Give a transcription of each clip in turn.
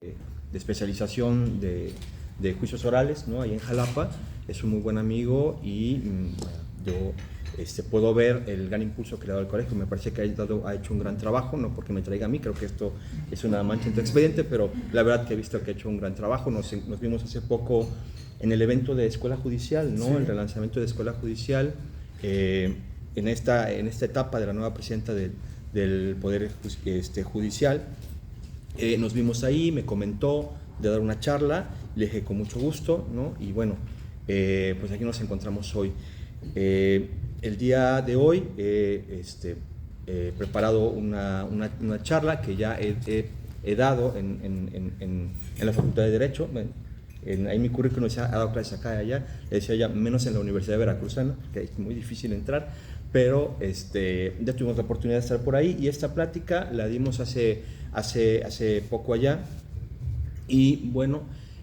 de especialización de juicios orales, ¿no? Ahí en Jalapa. Es un muy buen amigo y yo puedo ver el gran impulso que le ha dado al colegio. Me parece que ha hecho un gran trabajo, no porque me traiga a mí, creo que esto es una mancha en tu expediente, pero la verdad que he visto que ha hecho un gran trabajo. Nos vimos hace poco en el evento de Escuela Judicial, ¿no? Sí. El relanzamiento de Escuela Judicial, en esta etapa de la nueva presidenta del Poder Judicial. Nos vimos ahí, me comentó de dar una charla, le dije con mucho gusto, ¿no? Y bueno, pues aquí nos encontramos hoy. El día de hoy he preparado una charla que ya he dado en la Facultad de Derecho. Ahí mi currículum ha dado clases acá y allá, le decía ya, menos en la Universidad Veracruzana, que es muy difícil entrar, pero ya tuvimos la oportunidad de estar por ahí, y esta plática la dimos hace poco allá. Y bueno,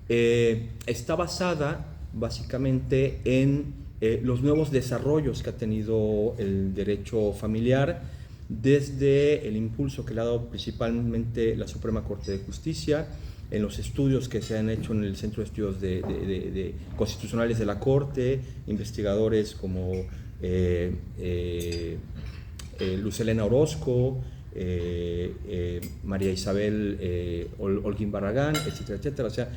está basada básicamente en los nuevos desarrollos que ha tenido el derecho familiar desde el impulso que le ha dado principalmente la Suprema Corte de Justicia, en los estudios que se han hecho en el Centro de Estudios Constitucionales de la Corte, investigadores como Luz Helena Orozco, María Isabel Holguín Barragán, etcétera, etcétera. O sea,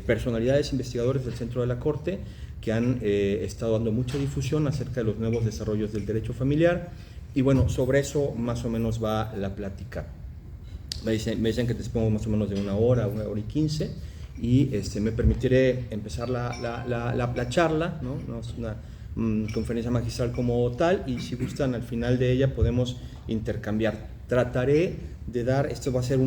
personalidades investigadores del Centro de la Corte que han estado dando mucha difusión acerca de los nuevos desarrollos del derecho familiar. Y bueno, sobre eso más o menos va la plática. Me dicen que te expongo más o menos de una hora y 15, y me permitiré empezar la charla, ¿no? No es una conferencia magistral como tal, y si gustan al final de ella podemos intercambiar. Trataré de dar, esto va a ser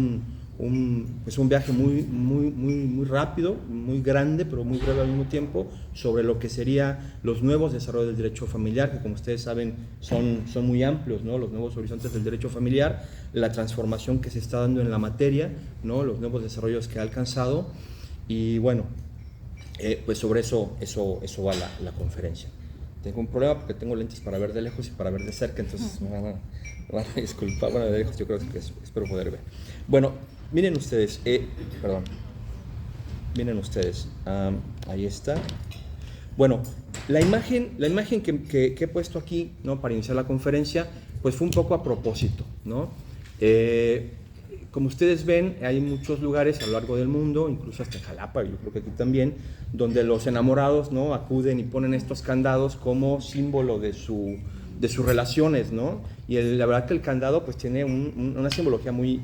pues un viaje muy rápido, muy grande, pero muy breve al mismo tiempo, sobre lo que serían los nuevos desarrollos del derecho familiar, que como ustedes saben son muy amplios, ¿no? Los nuevos horizontes del derecho familiar, la transformación que se está dando en la materia, ¿no? Los nuevos desarrollos que ha alcanzado, y bueno, pues sobre eso va la conferencia. Tengo un problema porque tengo lentes para ver de lejos y para ver de cerca, entonces me van a disculpar. Bueno, de lejos yo creo que espero poder ver. Bueno, miren ustedes, ahí está. Bueno, la imagen que he puesto aquí, ¿no? Para iniciar la conferencia, pues fue un poco a propósito, ¿no? Como ustedes ven, hay muchos lugares a lo largo del mundo, incluso hasta en Jalapa, yo creo que aquí también, donde los enamorados, ¿no? Acuden y ponen estos candados como símbolo de sus relaciones, ¿no? Y la verdad que el candado pues tiene una simbología muy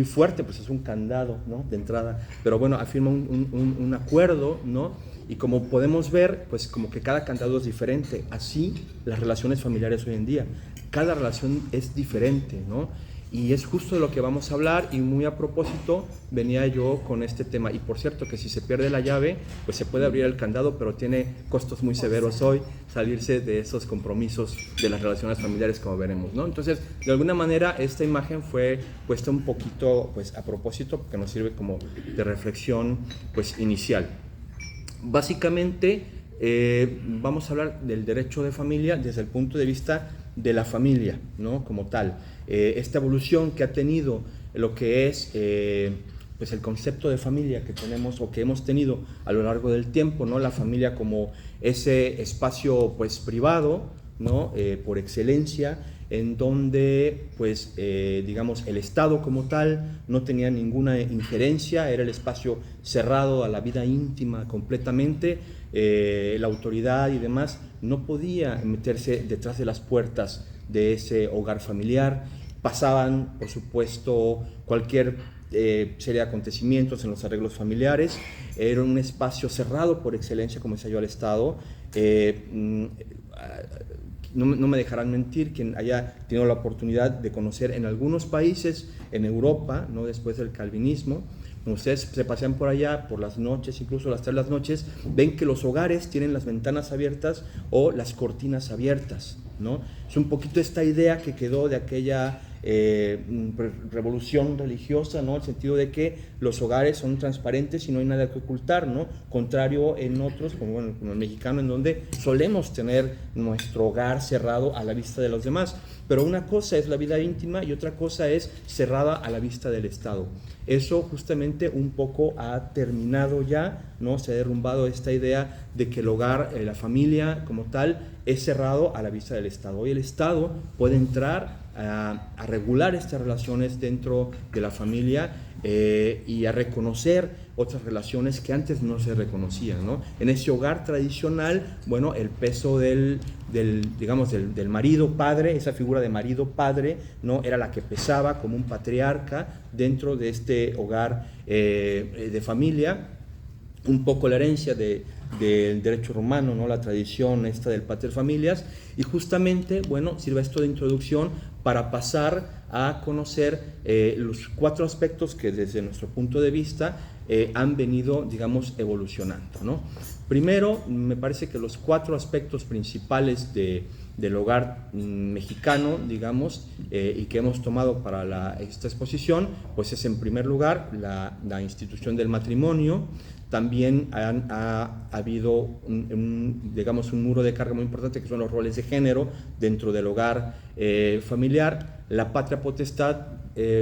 fuerte, pues es un candado, ¿no? De entrada, pero bueno, afirma un acuerdo, ¿no? Y como podemos ver, pues como que cada candado es diferente. Así las relaciones familiares hoy en día, cada relación es diferente, ¿no? Y es justo de lo que vamos a hablar, y muy a propósito venía yo con este tema. Y por cierto que si se pierde la llave, pues se puede abrir el candado, pero tiene costos muy severos hoy salirse de esos compromisos de las relaciones familiares, como veremos, ¿no? Entonces, de alguna manera, esta imagen fue puesta un poquito pues a propósito, porque nos sirve como de reflexión pues inicial. Básicamente, vamos a hablar del derecho de familia desde el punto de vista de la familia, ¿no? Como tal. Esta evolución que ha tenido lo que es pues el concepto de familia que tenemos o que hemos tenido a lo largo del tiempo, ¿no? La familia como ese espacio pues privado, ¿no? Por excelencia, en donde pues digamos el Estado como tal no tenía ninguna injerencia, era el espacio cerrado a la vida íntima completamente. La autoridad y demás no podía meterse detrás de las puertas de ese hogar familiar. Pasaban, por supuesto, cualquier serie de acontecimientos en los arreglos familiares. Era un espacio cerrado por excelencia, como decía yo, al Estado. No me dejarán mentir quien haya tenido la oportunidad de conocer en algunos países en Europa, ¿no? Después del calvinismo. Cuando ustedes se pasean por allá por las noches, incluso las 3 de las noches, ven que los hogares tienen las ventanas abiertas o las cortinas abiertas, ¿no? Es un poquito esta idea que quedó de aquella revolución religiosa, ¿no? El sentido de que los hogares son transparentes y no hay nada que ocultar, ¿no? Contrario en otros, como el mexicano, en donde solemos tener nuestro hogar cerrado a la vista de los demás. Pero una cosa es la vida íntima y otra cosa es cerrada a la vista del Estado. Eso justamente un poco ha terminado ya, ¿no? Se ha derrumbado esta idea de que el hogar, la familia como tal, es cerrado a la vista del Estado. Hoy el Estado puede entrar a regular estas relaciones dentro de la familia y a reconocer otras relaciones que antes no se reconocían, ¿no? En ese hogar tradicional, bueno, el peso del marido padre, esa figura de marido padre, ¿no? Era la que pesaba como un patriarca dentro de este hogar de familia. Un poco la herencia del derecho romano, ¿no? La tradición esta del pater familias, y justamente, bueno, sirve esto de introducción para pasar a conocer los 4 aspectos que desde nuestro punto de vista han venido, digamos, evolucionando, ¿no? Primero, me parece que los 4 aspectos principales del hogar mexicano, digamos, y que hemos tomado para esta exposición, pues es en primer lugar la institución del matrimonio. También ha habido digamos, un muro de carga muy importante que son los roles de género dentro del hogar familiar, la patria potestad,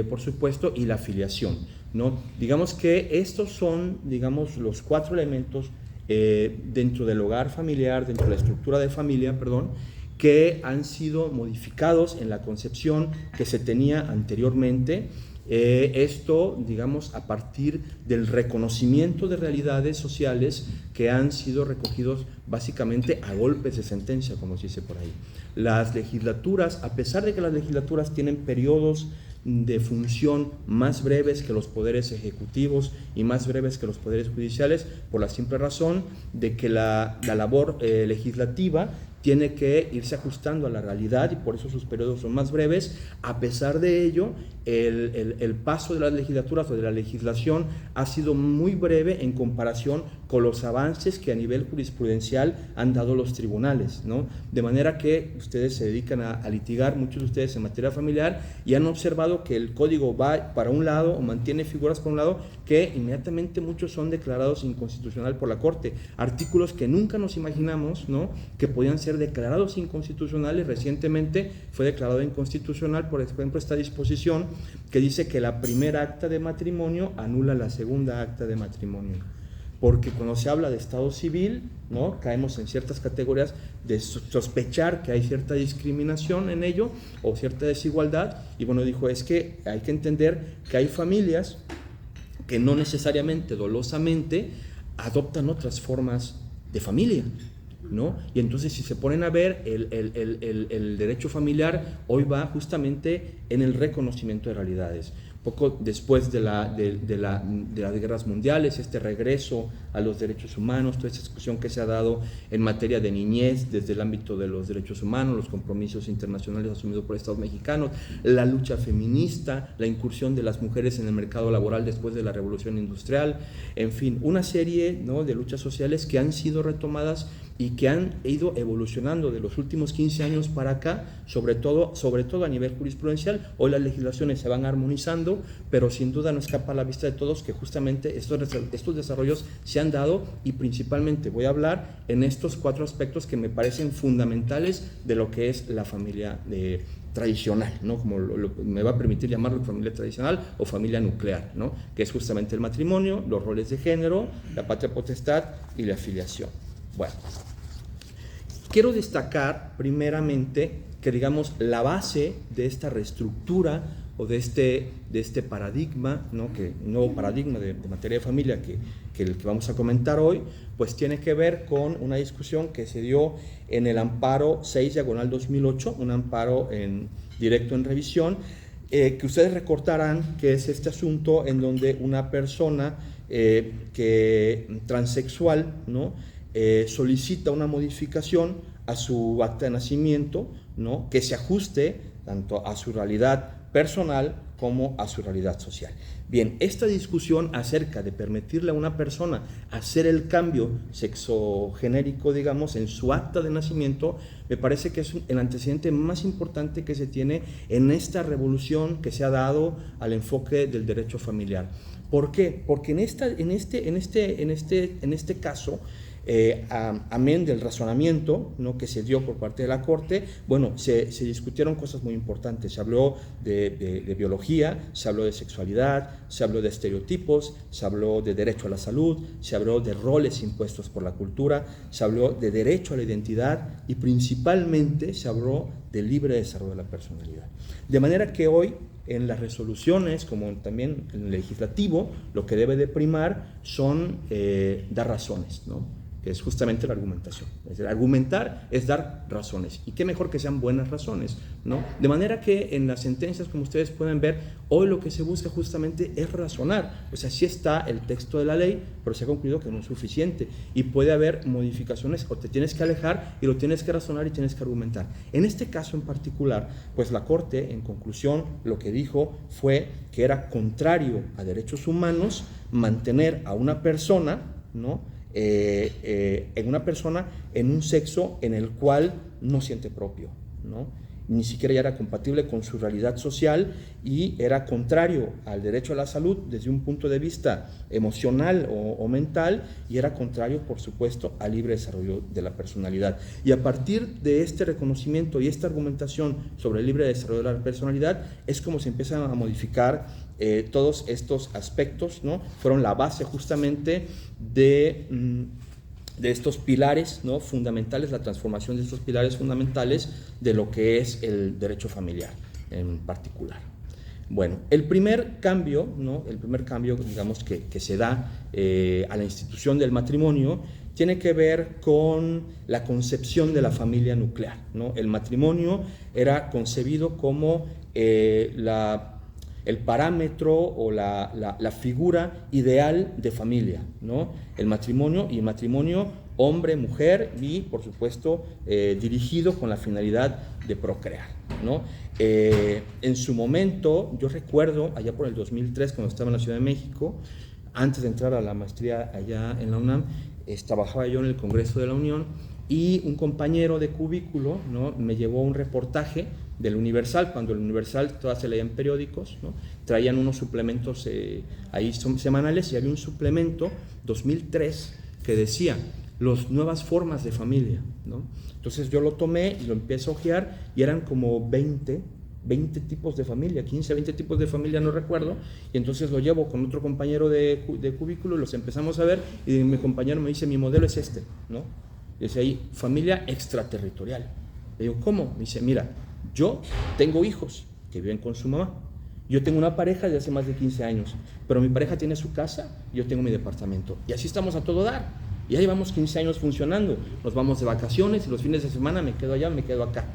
por supuesto, y la filiación, ¿no? Digamos que estos son, digamos, los 4 elementos dentro del hogar familiar, dentro de la estructura de familia, perdón, que han sido modificados en la concepción que se tenía anteriormente. Esto, digamos, a partir del reconocimiento de realidades sociales que han sido recogidos básicamente a golpes de sentencia, como se dice por ahí. Las legislaturas, a pesar de que las legislaturas tienen periodos de función más breves que los poderes ejecutivos y más breves que los poderes judiciales, por la simple razón de que la labor legislativa tiene que irse ajustando a la realidad y por eso sus periodos son más breves. A pesar de ello, el paso de las legislaturas o de la legislación ha sido muy breve en comparación con los avances que a nivel jurisprudencial han dado los tribunales, ¿no? De manera que ustedes se dedican a litigar, muchos de ustedes en materia familiar, y han observado que el código va para un lado o mantiene figuras por un lado que inmediatamente muchos son declarados inconstitucional por la Corte. Artículos que nunca nos imaginamos, ¿no?, que podían ser declarados inconstitucionales. Recientemente fue declarado inconstitucional, por ejemplo, esta disposición que dice que la primera acta de matrimonio anula la segunda acta de matrimonio. Porque cuando se habla de estado civil, ¿no?, caemos en ciertas categorías de sospechar que hay cierta discriminación en ello o cierta desigualdad. Y bueno, dijo, es que hay que entender que hay familias que no necesariamente dolosamente adoptan otras formas de familia, ¿no? Y entonces, si se ponen a ver, el derecho familiar hoy va justamente en el reconocimiento de realidades. Poco después de las guerras mundiales, este regreso a los derechos humanos, toda esta discusión que se ha dado en materia de niñez desde el ámbito de los derechos humanos, los compromisos internacionales asumidos por Estados mexicanos, la lucha feminista, la incursión de las mujeres en el mercado laboral después de la revolución industrial, en fin, una serie, ¿no?, de luchas sociales que han sido retomadas y que han ido evolucionando de los últimos 15 años para acá, sobre todo a nivel jurisprudencial. Hoy las legislaciones se van armonizando, pero sin duda no escapa a la vista de todos que justamente estos desarrollos se han dado, y principalmente voy a hablar en estos 4 aspectos que me parecen fundamentales de lo que es la familia tradicional, ¿no?, como me va a permitir llamarlo familia tradicional o familia nuclear, ¿no?, que es justamente el matrimonio, los roles de género, la patria potestad y la filiación. Bueno, quiero destacar primeramente que, digamos, la base de esta reestructura o de este paradigma, ¿no?, un nuevo paradigma de materia de familia que el que vamos a comentar hoy, pues tiene que ver con una discusión que se dio en el amparo 6/2008, un amparo directo en revisión, que ustedes recordarán que es este asunto en donde una persona transexual, ¿no?, solicita una modificación a su acta de nacimiento, ¿no?, que se ajuste tanto a su realidad personal como a su realidad social. Bien, esta discusión acerca de permitirle a una persona hacer el cambio sexogenérico, digamos, en su acta de nacimiento, me parece que es el antecedente más importante que se tiene en esta revolución que se ha dado al enfoque del derecho familiar. ¿Por qué? Porque en este caso, Amén del razonamiento, ¿no?, que se dio por parte de la Corte, bueno, se discutieron cosas muy importantes. Se habló de biología, se habló de sexualidad, se habló de estereotipos, se habló de derecho a la salud, se habló de roles impuestos por la cultura, se habló de derecho a la identidad y principalmente se habló del libre desarrollo de la personalidad. De manera que hoy, en las resoluciones, como también en el legislativo, lo que debe de primar son dar razones, ¿no?, que es justamente la argumentación. Es decir, argumentar es dar razones, y qué mejor que sean buenas razones, ¿no? De manera que en las sentencias, como ustedes pueden ver, hoy lo que se busca justamente es razonar. O sea, sí está el texto de la ley, pero se ha concluido que no es suficiente, y puede haber modificaciones, o te tienes que alejar y lo tienes que razonar y tienes que argumentar. En este caso en particular, pues la Corte, en conclusión, lo que dijo fue que era contrario a derechos humanos mantener a una persona, ¿no?, en una persona en un sexo en el cual no siente propio, ¿no? Ni siquiera ya era compatible con su realidad social y era contrario al derecho a la salud desde un punto de vista emocional o mental, y era contrario, por supuesto, al libre desarrollo de la personalidad. Y a partir de este reconocimiento y esta argumentación sobre el libre desarrollo de la personalidad es como se empiezan a modificar todos estos aspectos, ¿no? Fueron la base justamente de estos pilares, ¿no?, fundamentales, la transformación de estos pilares fundamentales de lo que es el derecho familiar en particular. Bueno, el primer cambio, ¿no?, digamos, que se da a la institución del matrimonio tiene que ver con la concepción de la familia nuclear, ¿no? El matrimonio era concebido como el parámetro o la figura ideal de familia, ¿no? El matrimonio hombre, mujer y, por supuesto, dirigido con la finalidad de procrear, ¿no? En su momento, yo recuerdo, allá por el 2003, cuando estaba en la Ciudad de México, antes de entrar a la maestría allá en la UNAM, trabajaba yo en el Congreso de la Unión, y un compañero de cubículo, ¿no?, me llevó un reportaje del Universal, cuando el Universal todavía se leían periódicos, ¿no?, traían unos suplementos ahí semanales, y había un suplemento 2003 que decía las nuevas formas de familia, ¿no? Entonces yo lo tomé y lo empecé a hojear, y eran como 20 tipos de familia, 15, 20 tipos de familia, no recuerdo, y entonces lo llevo con otro compañero de cubículo, los empezamos a ver, y mi compañero me dice, mi modelo es este, ¿no? Y dice ahí, familia extraterritorial. Le digo, ¿cómo? Me dice, mira, yo tengo hijos que viven con su mamá, yo tengo una pareja de hace más de 15 años, pero mi pareja tiene su casa y yo tengo mi departamento, y así estamos a todo dar, y ya llevamos 15 años funcionando, nos vamos de vacaciones y los fines de semana me quedo allá, me quedo acá.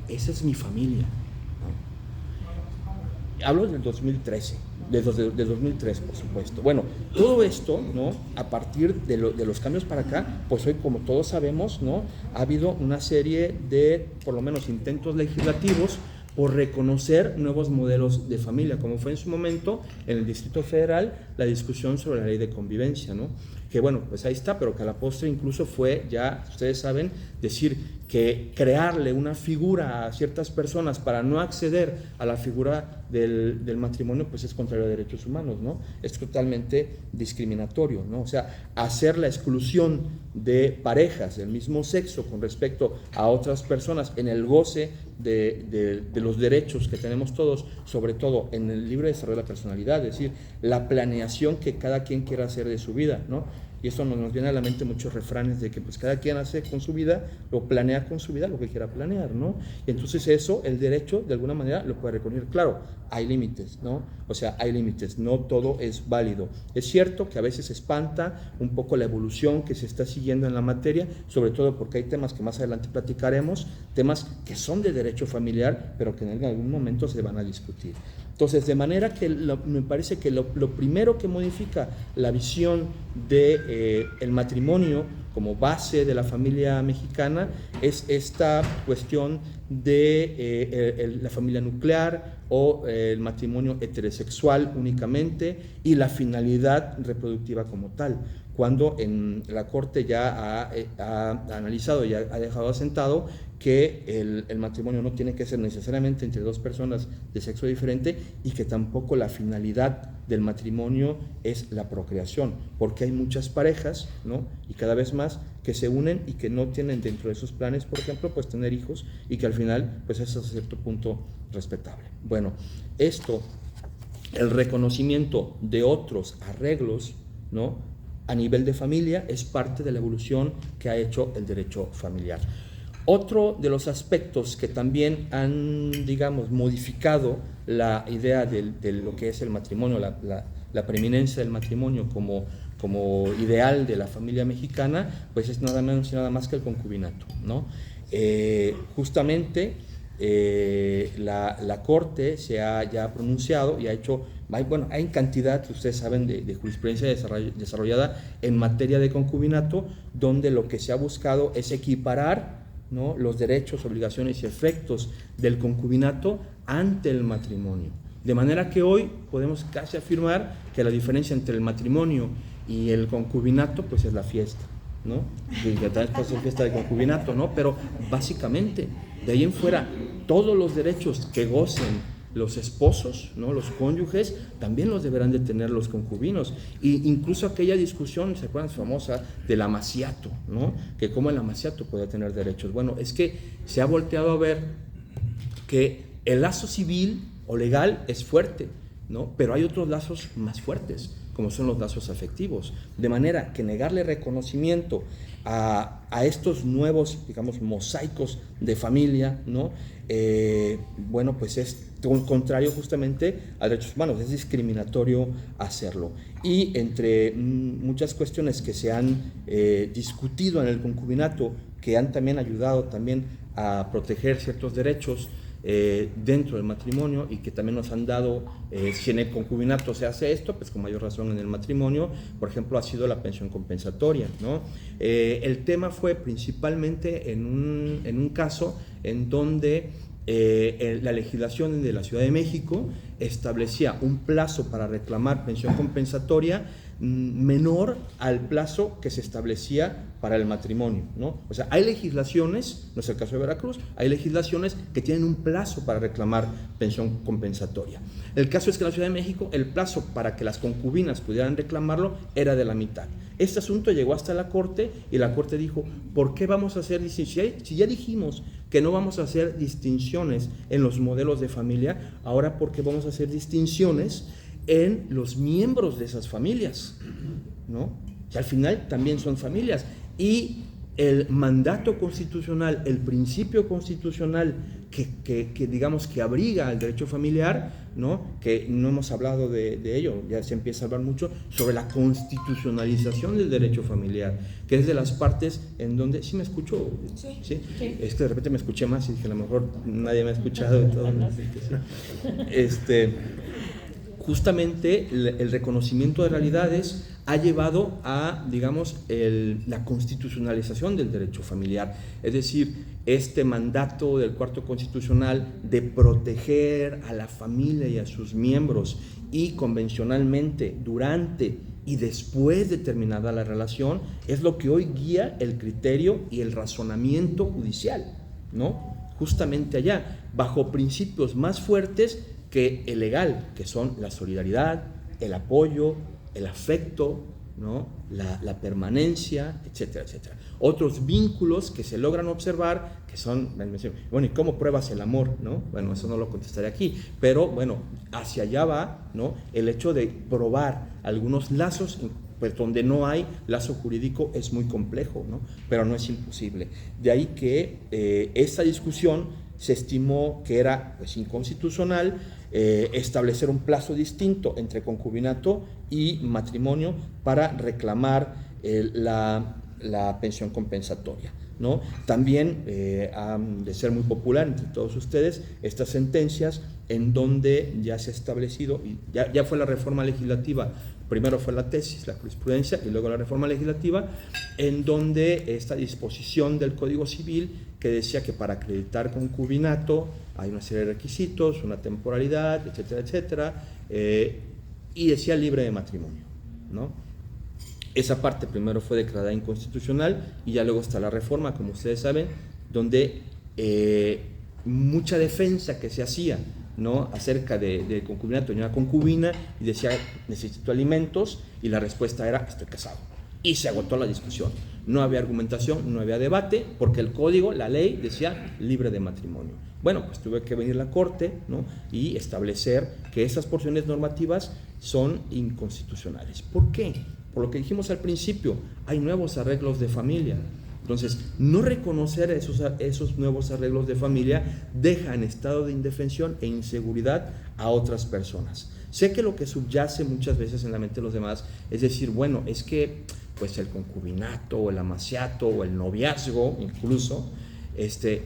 Esa es mi familia, ¿no? Hablo del 2013, de 2003, por supuesto. Bueno, todo esto, ¿no?, a partir de los cambios para acá, pues hoy, como todos sabemos, ¿no?, ha habido una serie de, por lo menos, intentos legislativos por reconocer nuevos modelos de familia, como fue en su momento en el Distrito Federal la discusión sobre la ley de convivencia, ¿no? Que bueno, pues ahí está, pero que a la postre incluso fue, ya ustedes saben, decir que crearle una figura a ciertas personas para no acceder a la figura del matrimonio, pues es contrario a derechos humanos, ¿no? Es totalmente discriminatorio, ¿no? O sea, hacer la exclusión de parejas del mismo sexo con respecto a otras personas en el goce de los derechos que tenemos todos, sobre todo en el libre desarrollo de la personalidad, es decir, la planeación que cada quien quiera hacer de su vida, ¿no? Y esto nos viene a la mente muchos refranes de que pues cada quien hace con su vida, o planea con su vida lo que quiera planear, ¿no? Y entonces eso, el derecho, de alguna manera, lo puede reconocer. Claro, hay límites, ¿no? O sea, hay límites, no todo es válido. Es cierto que a veces espanta un poco la evolución que se está siguiendo en la materia, sobre todo porque hay temas que más adelante platicaremos, temas que son de derecho familiar, pero que en algún momento se van a discutir. Entonces, de manera que me parece que lo primero que modifica la visión de el matrimonio como base de la familia mexicana es esta cuestión de la familia nuclear o el matrimonio heterosexual únicamente y la finalidad reproductiva como tal, cuando en la Corte ya ha analizado y ha dejado asentado que el matrimonio no tiene que ser necesariamente entre dos personas de sexo diferente y que tampoco la finalidad del matrimonio es la procreación, porque hay muchas parejas, ¿no? Y cada vez más que se unen y que no tienen dentro de sus planes, por ejemplo, pues tener hijos y que al final pues es hasta cierto punto respetable. Bueno, esto, el reconocimiento de otros arreglos, ¿no?, a nivel de familia es parte de la evolución que ha hecho el derecho familiar. Otro de los aspectos que también han, digamos, modificado la idea de lo que es el matrimonio, la preeminencia del matrimonio como ideal de la familia mexicana, pues es nada menos y nada más que el concubinato, ¿no? Justamente la Corte se ha ya pronunciado y ha hecho, bueno, hay cantidad, ustedes saben, de jurisprudencia desarrollada en materia de concubinato, donde lo que se ha buscado es equiparar, ¿no?, los derechos, obligaciones y efectos del concubinato ante el matrimonio. De manera que hoy podemos casi afirmar que la diferencia entre el matrimonio y el concubinato pues es la fiesta, ¿no? Que tal vez puede ser fiesta de concubinato, ¿no? Pero básicamente, de ahí en fuera, todos los derechos que gocen los esposos, ¿no?, los cónyuges, también los deberán de tener los concubinos. E incluso aquella discusión, ¿se acuerdan? Famosa del amaciato, ¿no? Que cómo el amaciato puede tener derechos. Bueno, es que se ha volteado a ver que el lazo civil o legal es fuerte, ¿no? Pero hay otros lazos más fuertes, como son los lazos afectivos. De manera que negarle reconocimiento a estos nuevos, digamos, mosaicos de familia, ¿no? Bueno, pues es contrario justamente a derechos humanos, es discriminatorio hacerlo. Y entre muchas cuestiones que se han discutido en el concubinato, que han también ayudado también a proteger ciertos derechos dentro del matrimonio y que también nos han dado, si en el concubinato se hace esto, pues con mayor razón en el matrimonio, por ejemplo, ha sido la pensión compensatoria, ¿no? El tema fue principalmente en un caso en donde la legislación de la Ciudad de México establecía un plazo para reclamar pensión compensatoria menor al plazo que se establecía para el matrimonio, ¿no? O sea, hay legislaciones, no es el caso de Veracruz, hay legislaciones que tienen un plazo para reclamar pensión compensatoria. El caso es que en la Ciudad de México el plazo para que las concubinas pudieran reclamarlo era de la mitad. Este asunto llegó hasta la Corte y la Corte dijo, ¿por qué vamos a hacer distinciones? Si ya dijimos que no vamos a hacer distinciones en los modelos de familia, ahora ¿por qué vamos a hacer distinciones en los miembros de esas familias, ¿no? Que al final también son familias? Y el mandato constitucional, el principio constitucional que digamos que abriga el derecho familiar, ¿no?, que no hemos hablado de ello, ya se empieza a hablar mucho sobre la constitucionalización del derecho familiar, que es de las partes en donde, ¿sí me escucho? Sí. ¿Sí? Sí. Es que de repente me escuché más y dije, a lo mejor nadie me ha escuchado y todo. Sí. Justamente el reconocimiento de realidades ha llevado a, digamos, la constitucionalización del derecho familiar. Es decir, este mandato del cuarto constitucional de proteger a la familia y a sus miembros y convencionalmente durante y después de terminada la relación es lo que hoy guía el criterio y el razonamiento judicial, ¿no? Justamente allá, bajo principios más fuertes que el legal, que son la solidaridad, el apoyo, el afecto, ¿no?, la permanencia, etcétera, etcétera. Otros vínculos que se logran observar, que son, bueno, ¿y cómo pruebas el amor?, ¿no? Bueno, eso no lo contestaré aquí, pero bueno, hacia allá va, ¿no?, el hecho de probar algunos lazos, pues donde no hay lazo jurídico es muy complejo, ¿no?, pero no es imposible. De ahí que esta discusión se estimó que era, pues, inconstitucional establecer un plazo distinto entre concubinato y matrimonio para reclamar la pensión compensatoria. ¿no? También han de ser muy popular entre todos ustedes estas sentencias en donde ya se ha establecido, y ya fue la reforma legislativa, primero fue la tesis, la jurisprudencia, y luego la reforma legislativa, en donde esta disposición del Código Civil que decía que para acreditar concubinato hay una serie de requisitos, una temporalidad, etcétera, etcétera, y decía libre de matrimonio, ¿no? Esa parte primero fue declarada inconstitucional y ya luego está la reforma, como ustedes saben, donde mucha defensa que se hacía, ¿no?, acerca de concubinato, tenía una concubina y decía necesito alimentos, y la respuesta era estoy casado, y se agotó la discusión. No había argumentación, no había debate, porque el código, la ley decía libre de matrimonio. Bueno, pues tuve que venir la Corte, ¿no?, y establecer que esas porciones normativas son inconstitucionales. ¿Por qué? Por lo que dijimos al principio, hay nuevos arreglos de familia. Entonces, no reconocer esos nuevos arreglos de familia deja en estado de indefensión e inseguridad a otras personas. Sé que lo que subyace muchas veces en la mente de los demás es decir, bueno, es que pues el concubinato o el amaciato o el noviazgo incluso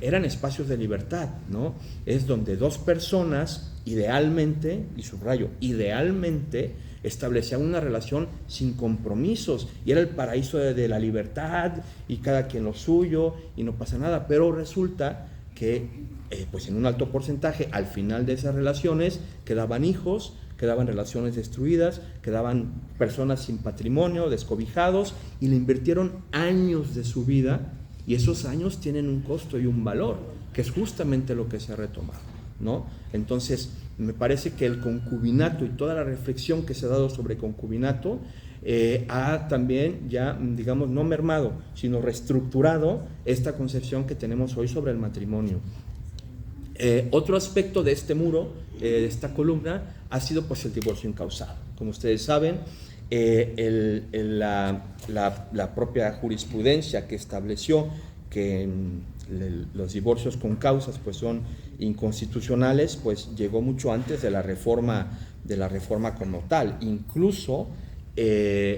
eran espacios de libertad, ¿no? Es donde dos personas idealmente, y subrayo, idealmente, establecían una relación sin compromisos y era el paraíso de la libertad y cada quien lo suyo y no pasa nada, pero resulta que pues en un alto porcentaje al final de esas relaciones quedaban hijos, quedaban relaciones destruidas, quedaban personas sin patrimonio, descobijados, y le invirtieron años de su vida, y esos años tienen un costo y un valor, que es justamente lo que se ha retomado, ¿no? Entonces, me parece que el concubinato y toda la reflexión que se ha dado sobre concubinato ha también ya, digamos, no mermado, sino reestructurado esta concepción que tenemos hoy sobre el matrimonio. Otro aspecto de este muro, de esta columna, ha sido pues el divorcio incausado. Como ustedes saben, la propia jurisprudencia que estableció que los divorcios con causas pues son inconstitucionales, pues llegó mucho antes de la reforma como tal. Incluso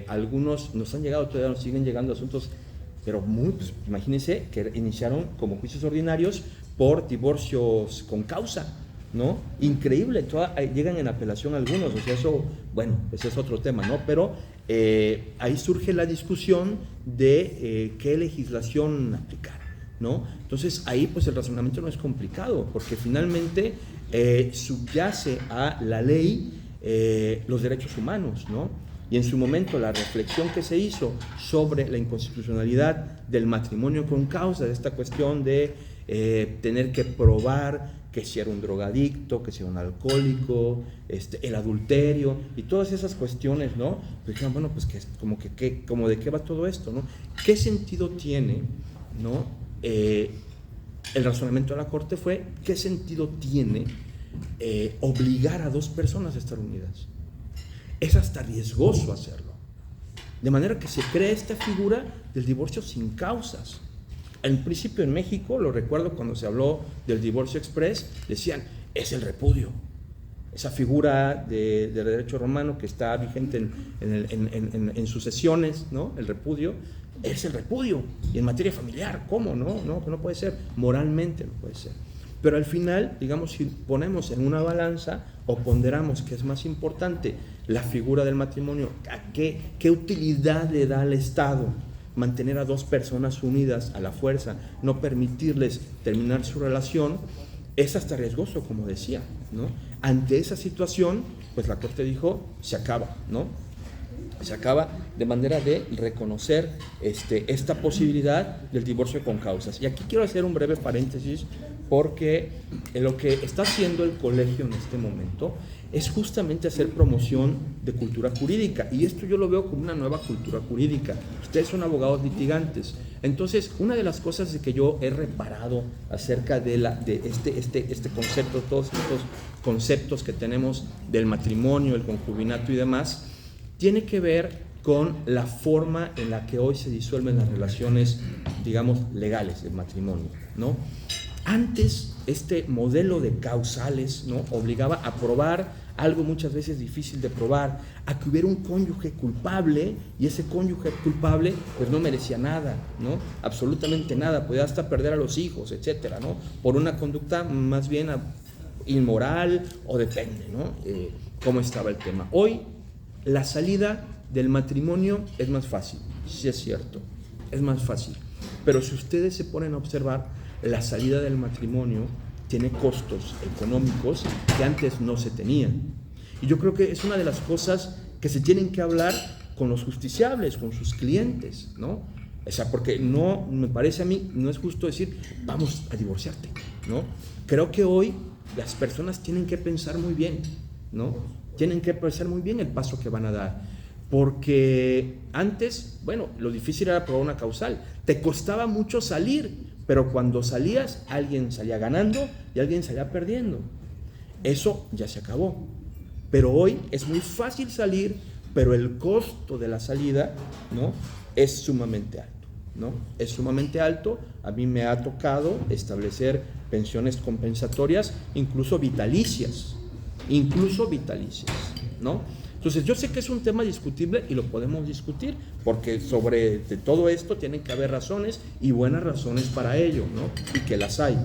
algunos nos han llegado, todavía nos siguen llegando asuntos, pero pues, imagínense que iniciaron como juicios ordinarios por divorcios con causa, ¿no? Increíble, llegan en apelación algunos, o sea, eso, bueno, ese es otro tema, ¿no? Pero ahí surge la discusión de qué legislación aplicar, ¿no? Entonces ahí pues el razonamiento no es complicado, porque finalmente subyace a la ley los derechos humanos, ¿no? Y en su momento la reflexión que se hizo sobre la inconstitucionalidad del matrimonio con causa, de esta cuestión de tener que probar que si era un drogadicto, que si era un alcohólico, el adulterio y todas esas cuestiones, ¿no? Pues dijeron, bueno, pues como de qué va todo esto, ¿no? ¿Qué sentido tiene, ¿no? El razonamiento de la Corte fue, ¿qué sentido tiene obligar a dos personas a estar unidas? Es hasta riesgoso hacerlo. De manera que se crea esta figura del divorcio sin causas. En principio en México, lo recuerdo cuando se habló del divorcio express, decían, es el repudio. Esa figura de derecho romano que está vigente en sucesiones, ¿no? El repudio, es el repudio. Y en materia familiar, ¿cómo? No puede ser. Moralmente no puede ser. Pero al final, digamos, si ponemos en una balanza o ponderamos que es más importante la figura del matrimonio, ¿qué utilidad le da al Estado mantener a dos personas unidas a la fuerza, no permitirles terminar su relación? Es hasta riesgoso, como decía, ¿no? Ante esa situación, pues la Corte dijo, se acaba, ¿no? Se acaba de manera de reconocer esta posibilidad del divorcio con causas. Y aquí quiero hacer un breve paréntesis, porque lo que está haciendo el colegio en este momento es justamente hacer promoción de cultura jurídica, y esto yo lo veo como una nueva cultura jurídica. Ustedes son abogados litigantes, entonces una de las cosas de que yo he reparado acerca de este concepto, todos estos conceptos que tenemos del matrimonio, el concubinato y demás, tiene que ver con la forma en la que hoy se disuelven las relaciones, digamos, legales del matrimonio, ¿no? Antes, este modelo de causales, ¿no?, obligaba a probar algo muchas veces difícil de probar, a que hubiera un cónyuge culpable, y ese cónyuge culpable pues no merecía nada, ¿no? Absolutamente nada, podía hasta perder a los hijos, etcétera, ¿no? Por una conducta más bien inmoral, o depende, ¿no? Cómo estaba el tema. Hoy la salida del matrimonio es más fácil, sí es cierto, es más fácil, pero si ustedes se ponen a observar, la salida del matrimonio tiene costos económicos que antes no se tenían. Y yo creo que es una de las cosas que se tienen que hablar con los justiciables, con sus clientes, ¿no? O sea, porque no, me parece a mí, no es justo decir, vamos a divorciarte, ¿no? Creo que hoy las personas tienen que pensar muy bien, ¿no? Tienen que pensar muy bien el paso que van a dar. Porque antes, bueno, lo difícil era probar una causal. Te costaba mucho salir, pero cuando salías, alguien salía ganando y alguien salía perdiendo. Eso ya se acabó. Pero hoy es muy fácil salir, pero el costo de la salida, ¿no?, es sumamente alto, ¿no? Es sumamente alto. A mí me ha tocado establecer pensiones compensatorias, incluso vitalicias, ¿no? Entonces yo sé que es un tema discutible y lo podemos discutir, porque sobre de todo esto tienen que haber razones y buenas razones para ello, ¿no? Y que las hay,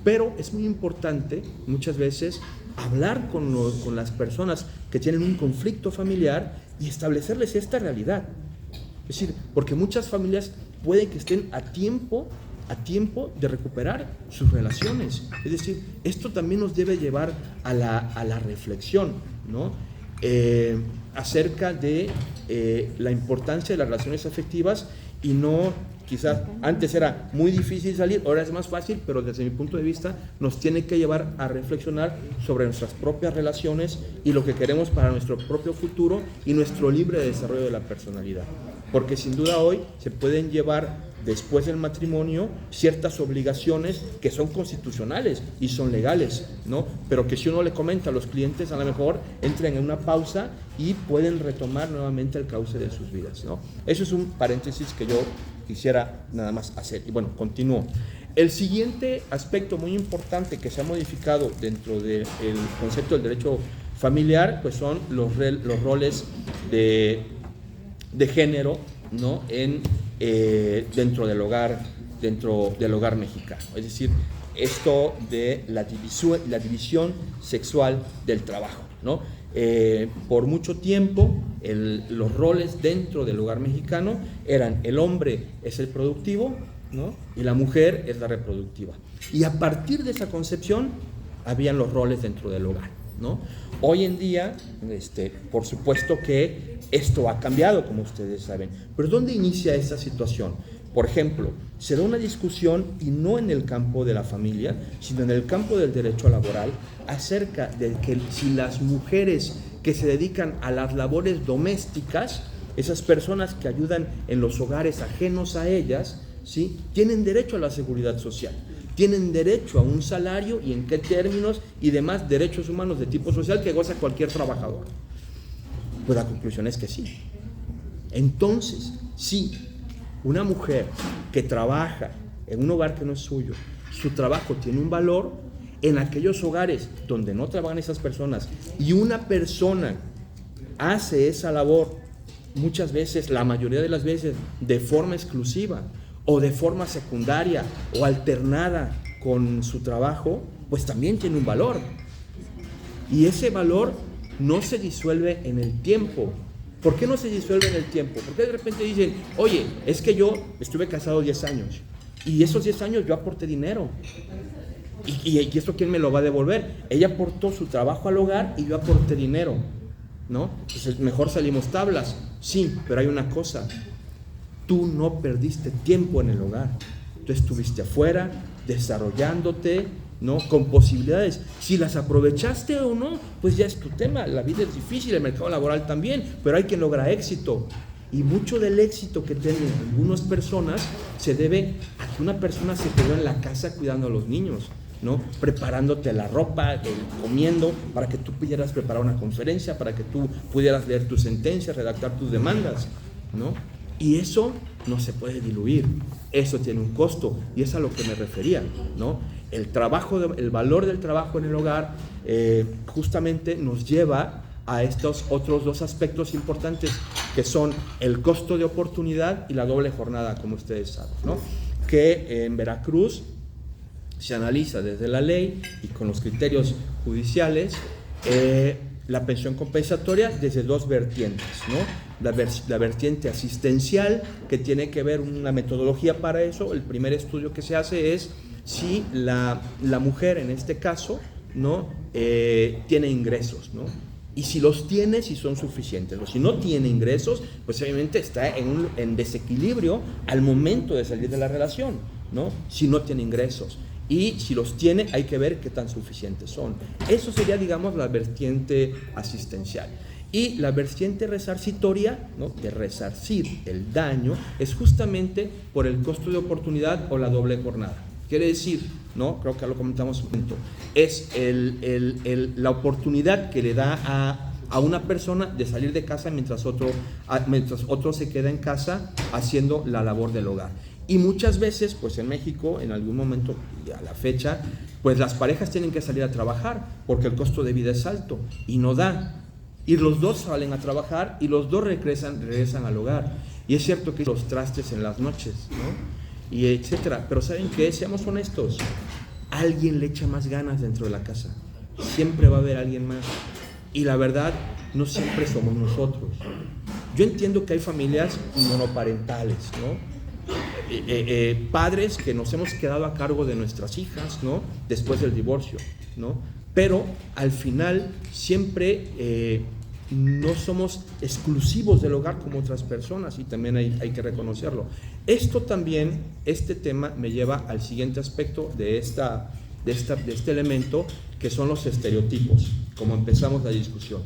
Pero es muy importante muchas veces hablar con las personas que tienen un conflicto familiar y establecerles esta realidad. Es decir, porque muchas familias pueden que estén a tiempo de recuperar sus relaciones. Es decir, esto también nos debe llevar a la reflexión, ¿no? Acerca de la importancia de las relaciones afectivas, y no, quizás antes era muy difícil salir, ahora es más fácil, pero desde mi punto de vista nos tiene que llevar a reflexionar sobre nuestras propias relaciones y lo que queremos para nuestro propio futuro y nuestro libre desarrollo de la personalidad. Porque sin duda hoy se pueden llevar después del matrimonio ciertas obligaciones que son constitucionales y son legales, ¿no? Pero que si uno le comenta a los clientes, a lo mejor entran en una pausa y pueden retomar nuevamente el cauce de sus vidas, ¿no? Eso es un paréntesis que yo quisiera nada más hacer. Y bueno, continúo. El siguiente aspecto muy importante que se ha modificado dentro del concepto del derecho familiar, pues son los roles de género, ¿no? Dentro del hogar mexicano. Es decir, esto de la división sexual del trabajo, ¿no? Por mucho tiempo los roles dentro del hogar mexicano eran: el hombre es el productivo, ¿no?, y la mujer es la reproductiva. Y a partir de esa concepción habían los roles dentro del hogar, ¿no? Hoy en día, por supuesto que esto ha cambiado, como ustedes saben. Pero ¿dónde inicia esta situación? Por ejemplo, se da una discusión, y no en el campo de la familia, sino en el campo del derecho laboral, acerca de que si las mujeres que se dedican a las labores domésticas, esas personas que ayudan en los hogares ajenos a ellas, ¿sí?, tienen derecho a la seguridad social, tienen derecho a un salario, y en qué términos, y demás derechos humanos de tipo social que goza cualquier trabajador. Pues la conclusión es que sí. Entonces, sí, una mujer que trabaja en un hogar que no es suyo, su trabajo tiene un valor en aquellos hogares donde no trabajan esas personas, y una persona hace esa labor, muchas veces, la mayoría de las veces, de forma exclusiva o de forma secundaria o alternada con su trabajo, pues también tiene un valor. Y ese valor no se disuelve en el tiempo. ¿Por qué no se disuelve en el tiempo? Porque de repente dicen: oye, es que yo estuve casado 10 años y esos 10 años yo aporté dinero. ¿Y esto quién me lo va a devolver? Ella aportó su trabajo al hogar y yo aporté dinero, ¿no? Entonces mejor salimos tablas. Sí, pero hay una cosa: tú no perdiste tiempo en el hogar. Tú estuviste afuera desarrollándote, ¿no?, con posibilidades. Si las aprovechaste o no, pues ya es tu tema. La vida es difícil, el mercado laboral también, pero hay quien logra éxito. Y mucho del éxito que tienen algunas personas se debe a que una persona se quedó en la casa cuidando a los niños, ¿no?, preparándote la ropa, comiendo, para que tú pudieras preparar una conferencia, para que tú pudieras leer tus sentencias, redactar tus demandas, ¿no? Y eso no se puede diluir, eso tiene un costo, y es a lo que me refería, ¿no? El valor del trabajo en el hogar justamente nos lleva a estos otros dos aspectos importantes, que son el costo de oportunidad y la doble jornada, como ustedes saben, ¿no? Que en Veracruz se analiza desde la ley y con los criterios judiciales la pensión compensatoria desde dos vertientes, ¿no? La vertiente asistencial, que tiene que ver una metodología para eso. El primer estudio que se hace es si la mujer, en este caso, ¿no? Tiene ingresos, ¿no? Y si los tiene, si son suficientes. O si no tiene ingresos, pues obviamente está en desequilibrio al momento de salir de la relación, ¿no? Si no tiene ingresos. Y si los tiene, hay que ver qué tan suficientes son. Eso sería, digamos, la vertiente asistencial. Y la vertiente resarcitoria, ¿no? De resarcir el daño, es justamente por el costo de oportunidad o la doble jornada. Quiere decir, ¿no? Creo que lo comentamos un momento, es la oportunidad que le da a una persona de salir de casa mientras otro se queda en casa haciendo la labor del hogar. Y muchas veces, pues en México, en algún momento a la fecha, pues las parejas tienen que salir a trabajar porque el costo de vida es alto y no da. Y los dos salen a trabajar y los dos regresan al hogar. Y es cierto que los trastes en las noches, ¿no? Y etcétera. Pero ¿saben qué? Seamos honestos. Alguien le echa más ganas dentro de la casa. Siempre va a haber alguien más. Y la verdad, no siempre somos nosotros. Yo entiendo que hay familias monoparentales, ¿no? Padres que nos hemos quedado a cargo de nuestras hijas, ¿no? Después del divorcio, ¿no? Pero al final siempre no somos exclusivos del hogar como otras personas, y también hay que reconocerlo. Este tema me lleva al siguiente aspecto de este elemento, que son los estereotipos, como empezamos la discusión.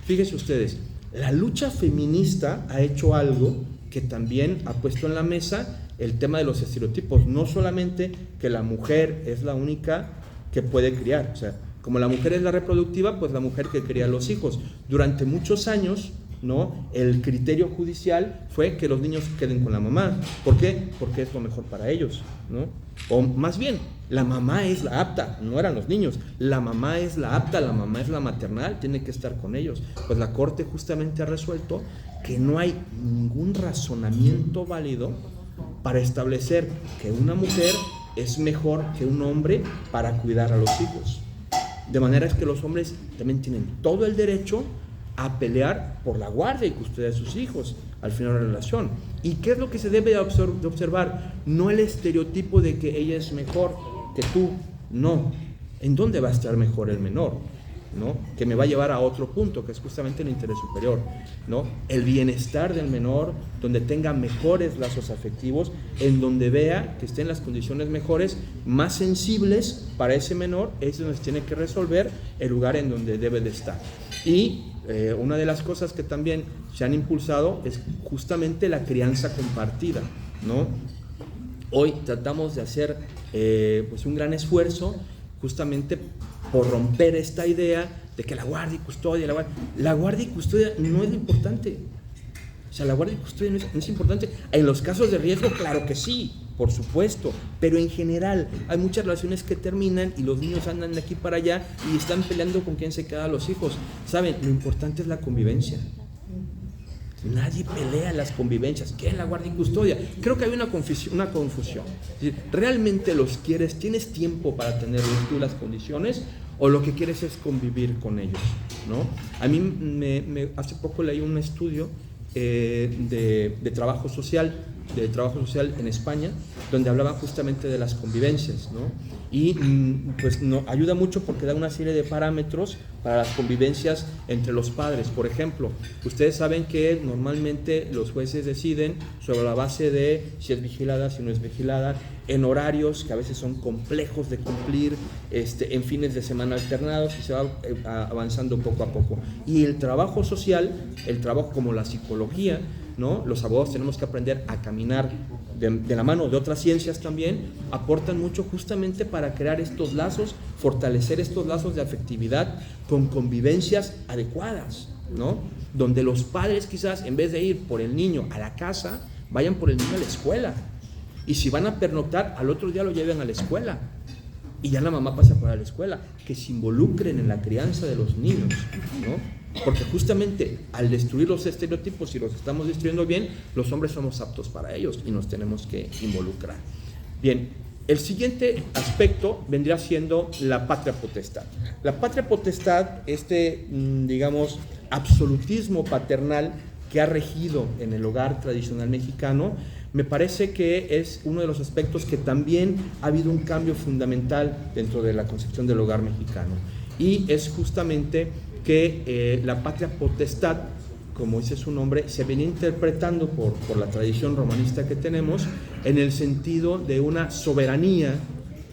Fíjense ustedes, la lucha feminista ha hecho algo que también ha puesto en la mesa el tema de los estereotipos. No solamente que la mujer es la única que puede criar, o sea, como la mujer es la reproductiva, pues la mujer que cría a los hijos. Durante muchos años, ¿no? El criterio judicial fue que los niños queden con la mamá. ¿Por qué? Porque es lo mejor para ellos, ¿no? O más bien, la mamá es la apta, no eran los niños. La mamá es la apta, la mamá es la maternal, tiene que estar con ellos. Pues la Corte justamente ha resuelto que no hay ningún razonamiento válido para establecer que una mujer es mejor que un hombre para cuidar a los hijos. De manera es que los hombres también tienen todo el derecho a pelear por la guardia y custodia de sus hijos al final de la relación. ¿Y qué es lo que se debe de observar? No el estereotipo de que ella es mejor que tú, no. ¿En dónde va a estar mejor el menor? ¿No? Que me va a llevar a otro punto, que es justamente el interés superior, ¿no? El bienestar del menor, donde tenga mejores lazos afectivos, en donde vea que esté en las condiciones mejores, más sensibles para ese menor. Es donde se tiene que resolver el lugar en donde debe de estar. Y una de las cosas que también se han impulsado es justamente la crianza compartida, ¿no? Hoy tratamos de hacer pues un gran esfuerzo justamente por romper esta idea de que la guardia y custodia, la guardia y custodia no es lo importante. O sea, la guardia y custodia no es importante. En los casos de riesgo, claro que sí, por supuesto, pero en general hay muchas relaciones que terminan y los niños andan de aquí para allá y están peleando con quién se queda a los hijos. ¿Saben? Lo importante es la convivencia. Nadie pelea las convivencias. ¿Qué es la guardia y custodia? Creo que hay una confusión. Es decir, ¿realmente los quieres? ¿Tienes tiempo para tener tú las condiciones? ¿O lo que quieres es convivir con ellos, ¿no? A mí hace poco leí un estudio de trabajo social en España, donde hablaba justamente de las convivencias, ¿no? Y pues ayuda mucho porque da una serie de parámetros para las convivencias entre los padres. Por ejemplo, ustedes saben que normalmente los jueces deciden sobre la base de si es vigilada, si no es vigilada, en horarios que a veces son complejos de cumplir, en fines de semana alternados, y se va avanzando poco a poco. Y el trabajo social, el trabajo como la psicología, ¿no? Los abogados tenemos que aprender a caminar de la mano de otras ciencias también, aportan mucho justamente para crear estos lazos, fortalecer estos lazos de afectividad con convivencias adecuadas, ¿no? Donde los padres quizás, en vez de ir por el niño a la casa, vayan por el niño a la escuela. Y si van a pernoctar, al otro día lo lleven a la escuela. Y ya la mamá pasa para la escuela. Que se involucren en la crianza de los niños, ¿no? Porque justamente al destruir los estereotipos, si los estamos destruyendo bien, los hombres somos aptos para ellos y nos tenemos que involucrar. Bien, el siguiente aspecto vendría siendo la patria potestad. La patria potestad, digamos, absolutismo paternal que ha regido en el hogar tradicional mexicano, me parece que es uno de los aspectos que también ha habido un cambio fundamental dentro de la concepción del hogar mexicano. Y es justamente que la patria potestad, como dice su nombre, se venía interpretando por la tradición romanista que tenemos en el sentido de una soberanía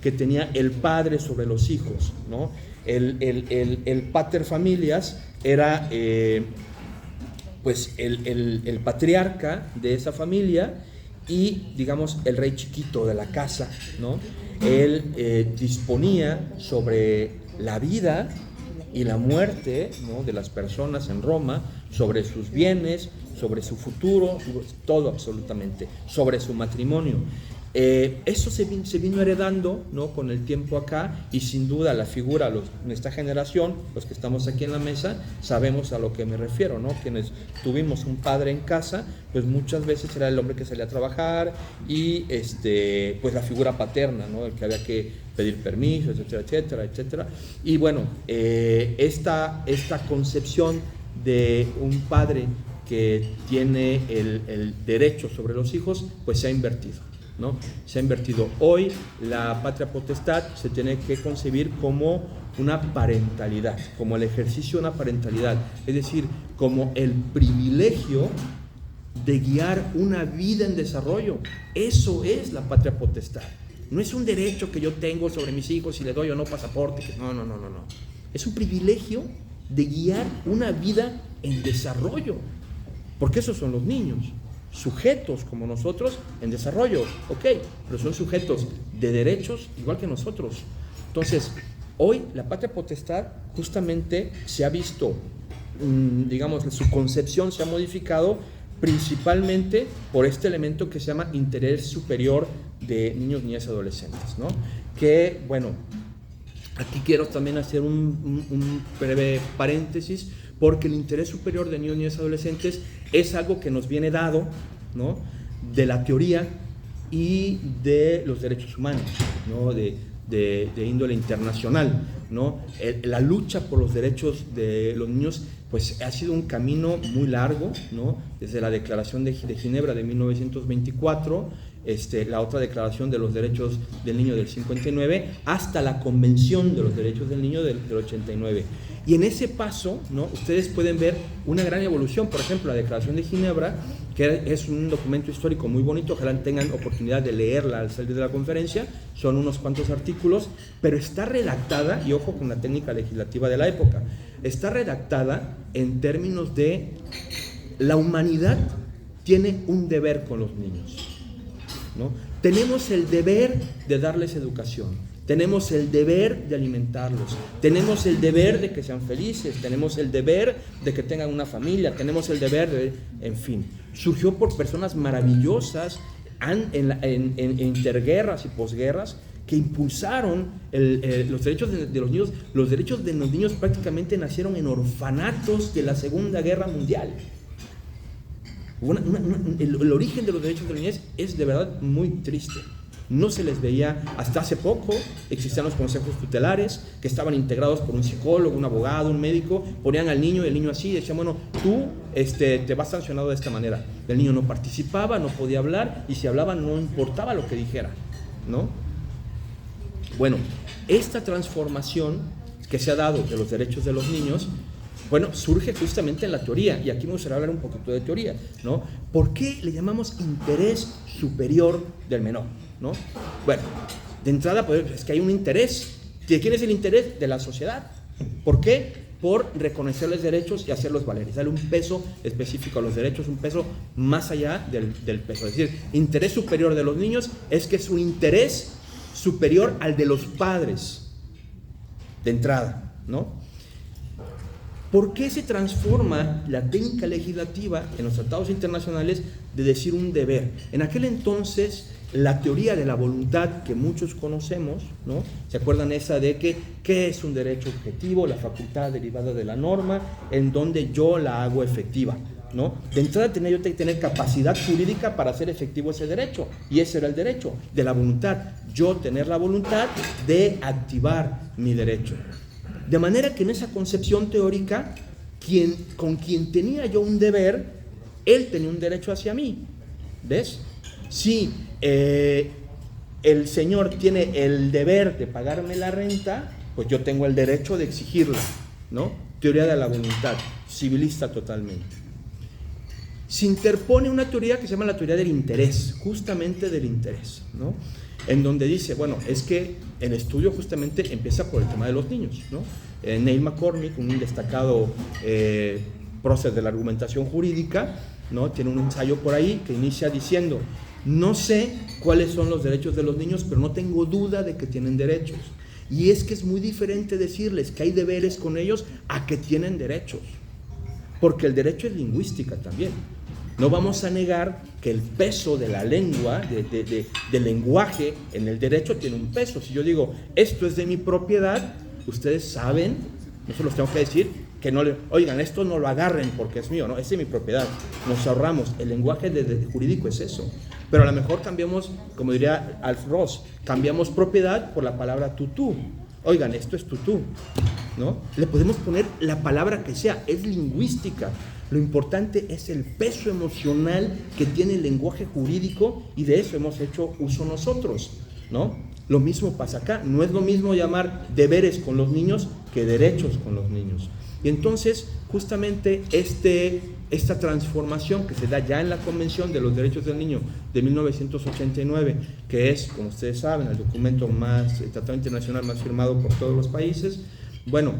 que tenía el padre sobre los hijos, ¿no? El pater familias era pues el patriarca de esa familia y, digamos, el rey chiquito de la casa, ¿no? Él disponía sobre la vida y la muerte, ¿no?, de las personas en Roma, sobre sus bienes, sobre su futuro, todo absolutamente, sobre su matrimonio. Eso se vino heredando, ¿no?, con el tiempo acá, y sin duda la figura, nuestra generación, los que estamos aquí en la mesa, sabemos a lo que me refiero, ¿no? Quienes tuvimos un padre en casa, pues muchas veces era el hombre que salía a trabajar y pues la figura paterna, ¿no?, el que había que pedir permiso, etcétera, etcétera, etcétera. Y bueno, esta concepción de un padre que tiene el derecho sobre los hijos, pues se ha invertido, ¿no? Se ha invertido. Hoy la patria potestad se tiene que concebir como una parentalidad, como el ejercicio de una parentalidad, es decir, como el privilegio de guiar una vida en desarrollo. Eso es la patria potestad. No es un derecho que yo tengo sobre mis hijos si les doy o no pasaporte. No. Es un privilegio de guiar una vida en desarrollo, porque esos son los niños. Sujetos como nosotros en desarrollo, ok, pero son sujetos de derechos igual que nosotros. Entonces, hoy la patria potestad justamente se ha visto, digamos, su concepción se ha modificado principalmente por este elemento que se llama interés superior de niños, niñas y adolescentes, ¿no? Que, bueno, aquí quiero también hacer un breve paréntesis, porque el interés superior de niños, niñas y adolescentes es algo que nos viene dado, ¿no?, de la teoría y de los derechos humanos, ¿no?, de índole internacional, ¿no? La lucha por los derechos de los niños pues ha sido un camino muy largo, ¿no?, desde la Declaración de Ginebra de 1924, la otra Declaración de los Derechos del Niño del 59, hasta la Convención de los Derechos del Niño del 89. Y en ese paso, ¿no?, ustedes pueden ver una gran evolución. Por ejemplo, la Declaración de Ginebra, que es un documento histórico muy bonito, ojalá tengan oportunidad de leerla al salir de la conferencia, son unos cuantos artículos, pero está redactada, y ojo con la técnica legislativa de la época, está redactada en términos de la humanidad tiene un deber con los niños, ¿no? Tenemos el deber de darles educación, tenemos el deber de alimentarlos, tenemos el deber de que sean felices, tenemos el deber de que tengan una familia, tenemos el deber de, en fin, surgió por personas maravillosas en interguerras y posguerras que impulsaron los derechos de los niños. Los derechos de los niños prácticamente nacieron en orfanatos de la Segunda Guerra Mundial. El origen de los derechos de la niñez es de verdad muy triste. No se les veía, hasta hace poco existían los consejos tutelares que estaban integrados por un psicólogo, un abogado, un médico, ponían al niño y el niño así, decían, bueno, tú te vas sancionado de esta manera. El niño no participaba, no podía hablar, y si hablaba no importaba lo que dijera, ¿no? Bueno, esta transformación que se ha dado de los derechos de los niños, bueno, surge justamente en la teoría, y aquí me gustaría hablar un poquito de teoría, ¿no? ¿Por qué le llamamos interés superior del menor, ¿no? Bueno, de entrada, pues es que hay un interés. ¿De quién es el interés? De la sociedad. ¿Por qué? Por reconocerles derechos y hacerlos valer, y darle un peso específico a los derechos, un peso más allá del peso. Es decir, interés superior de los niños es que es un interés superior al de los padres, de entrada, ¿no? ¿Por qué se transforma la técnica legislativa en los tratados internacionales de decir un deber? En aquel entonces, la teoría de la voluntad que muchos conocemos, ¿no? ¿Se acuerdan esa de que qué es un derecho objetivo? La facultad derivada de la norma, en donde yo la hago efectiva, ¿no? De entrada yo tenía que tener capacidad jurídica para hacer efectivo ese derecho, y ese era el derecho de la voluntad, yo tener la voluntad de activar mi derecho. De manera que en esa concepción teórica, con quien tenía yo un deber, él tenía un derecho hacia mí. ¿Ves? Si el señor tiene el deber de pagarme la renta, pues yo tengo el derecho de exigirla, ¿no? Teoría de la voluntad, civilista totalmente. Se interpone una teoría que se llama la teoría del interés, justamente del interés, ¿no? En donde dice, bueno, es que el estudio justamente empieza por el tema de los niños, ¿no? Neil McCormick, un destacado prócer de la argumentación jurídica, ¿no? Tiene un ensayo por ahí que inicia diciendo, no sé cuáles son los derechos de los niños, pero no tengo duda de que tienen derechos. Y es que es muy diferente decirles que hay deberes con ellos a que tienen derechos, porque el derecho es lingüística también. No vamos a negar que el peso de la lengua, del lenguaje en el derecho tiene un peso. Si yo digo, esto es de mi propiedad, ustedes saben, no se los tengo que decir, que no le, oigan, esto no lo agarren porque es mío, no, es de mi propiedad. Nos ahorramos, el lenguaje jurídico es eso. Pero a lo mejor cambiamos, como diría Alf Ross, cambiamos propiedad por la palabra tutú. Oigan, esto es tutú, ¿no? Le podemos poner la palabra que sea, es lingüística. Lo importante es el peso emocional que tiene el lenguaje jurídico, y de eso hemos hecho uso nosotros, ¿no? Lo mismo pasa acá, no es lo mismo llamar deberes con los niños que derechos con los niños. Y entonces, justamente esta transformación que se da ya en la Convención de los Derechos del Niño de 1989, que es, como ustedes saben, el documento más, el tratado internacional más firmado por todos los países, bueno,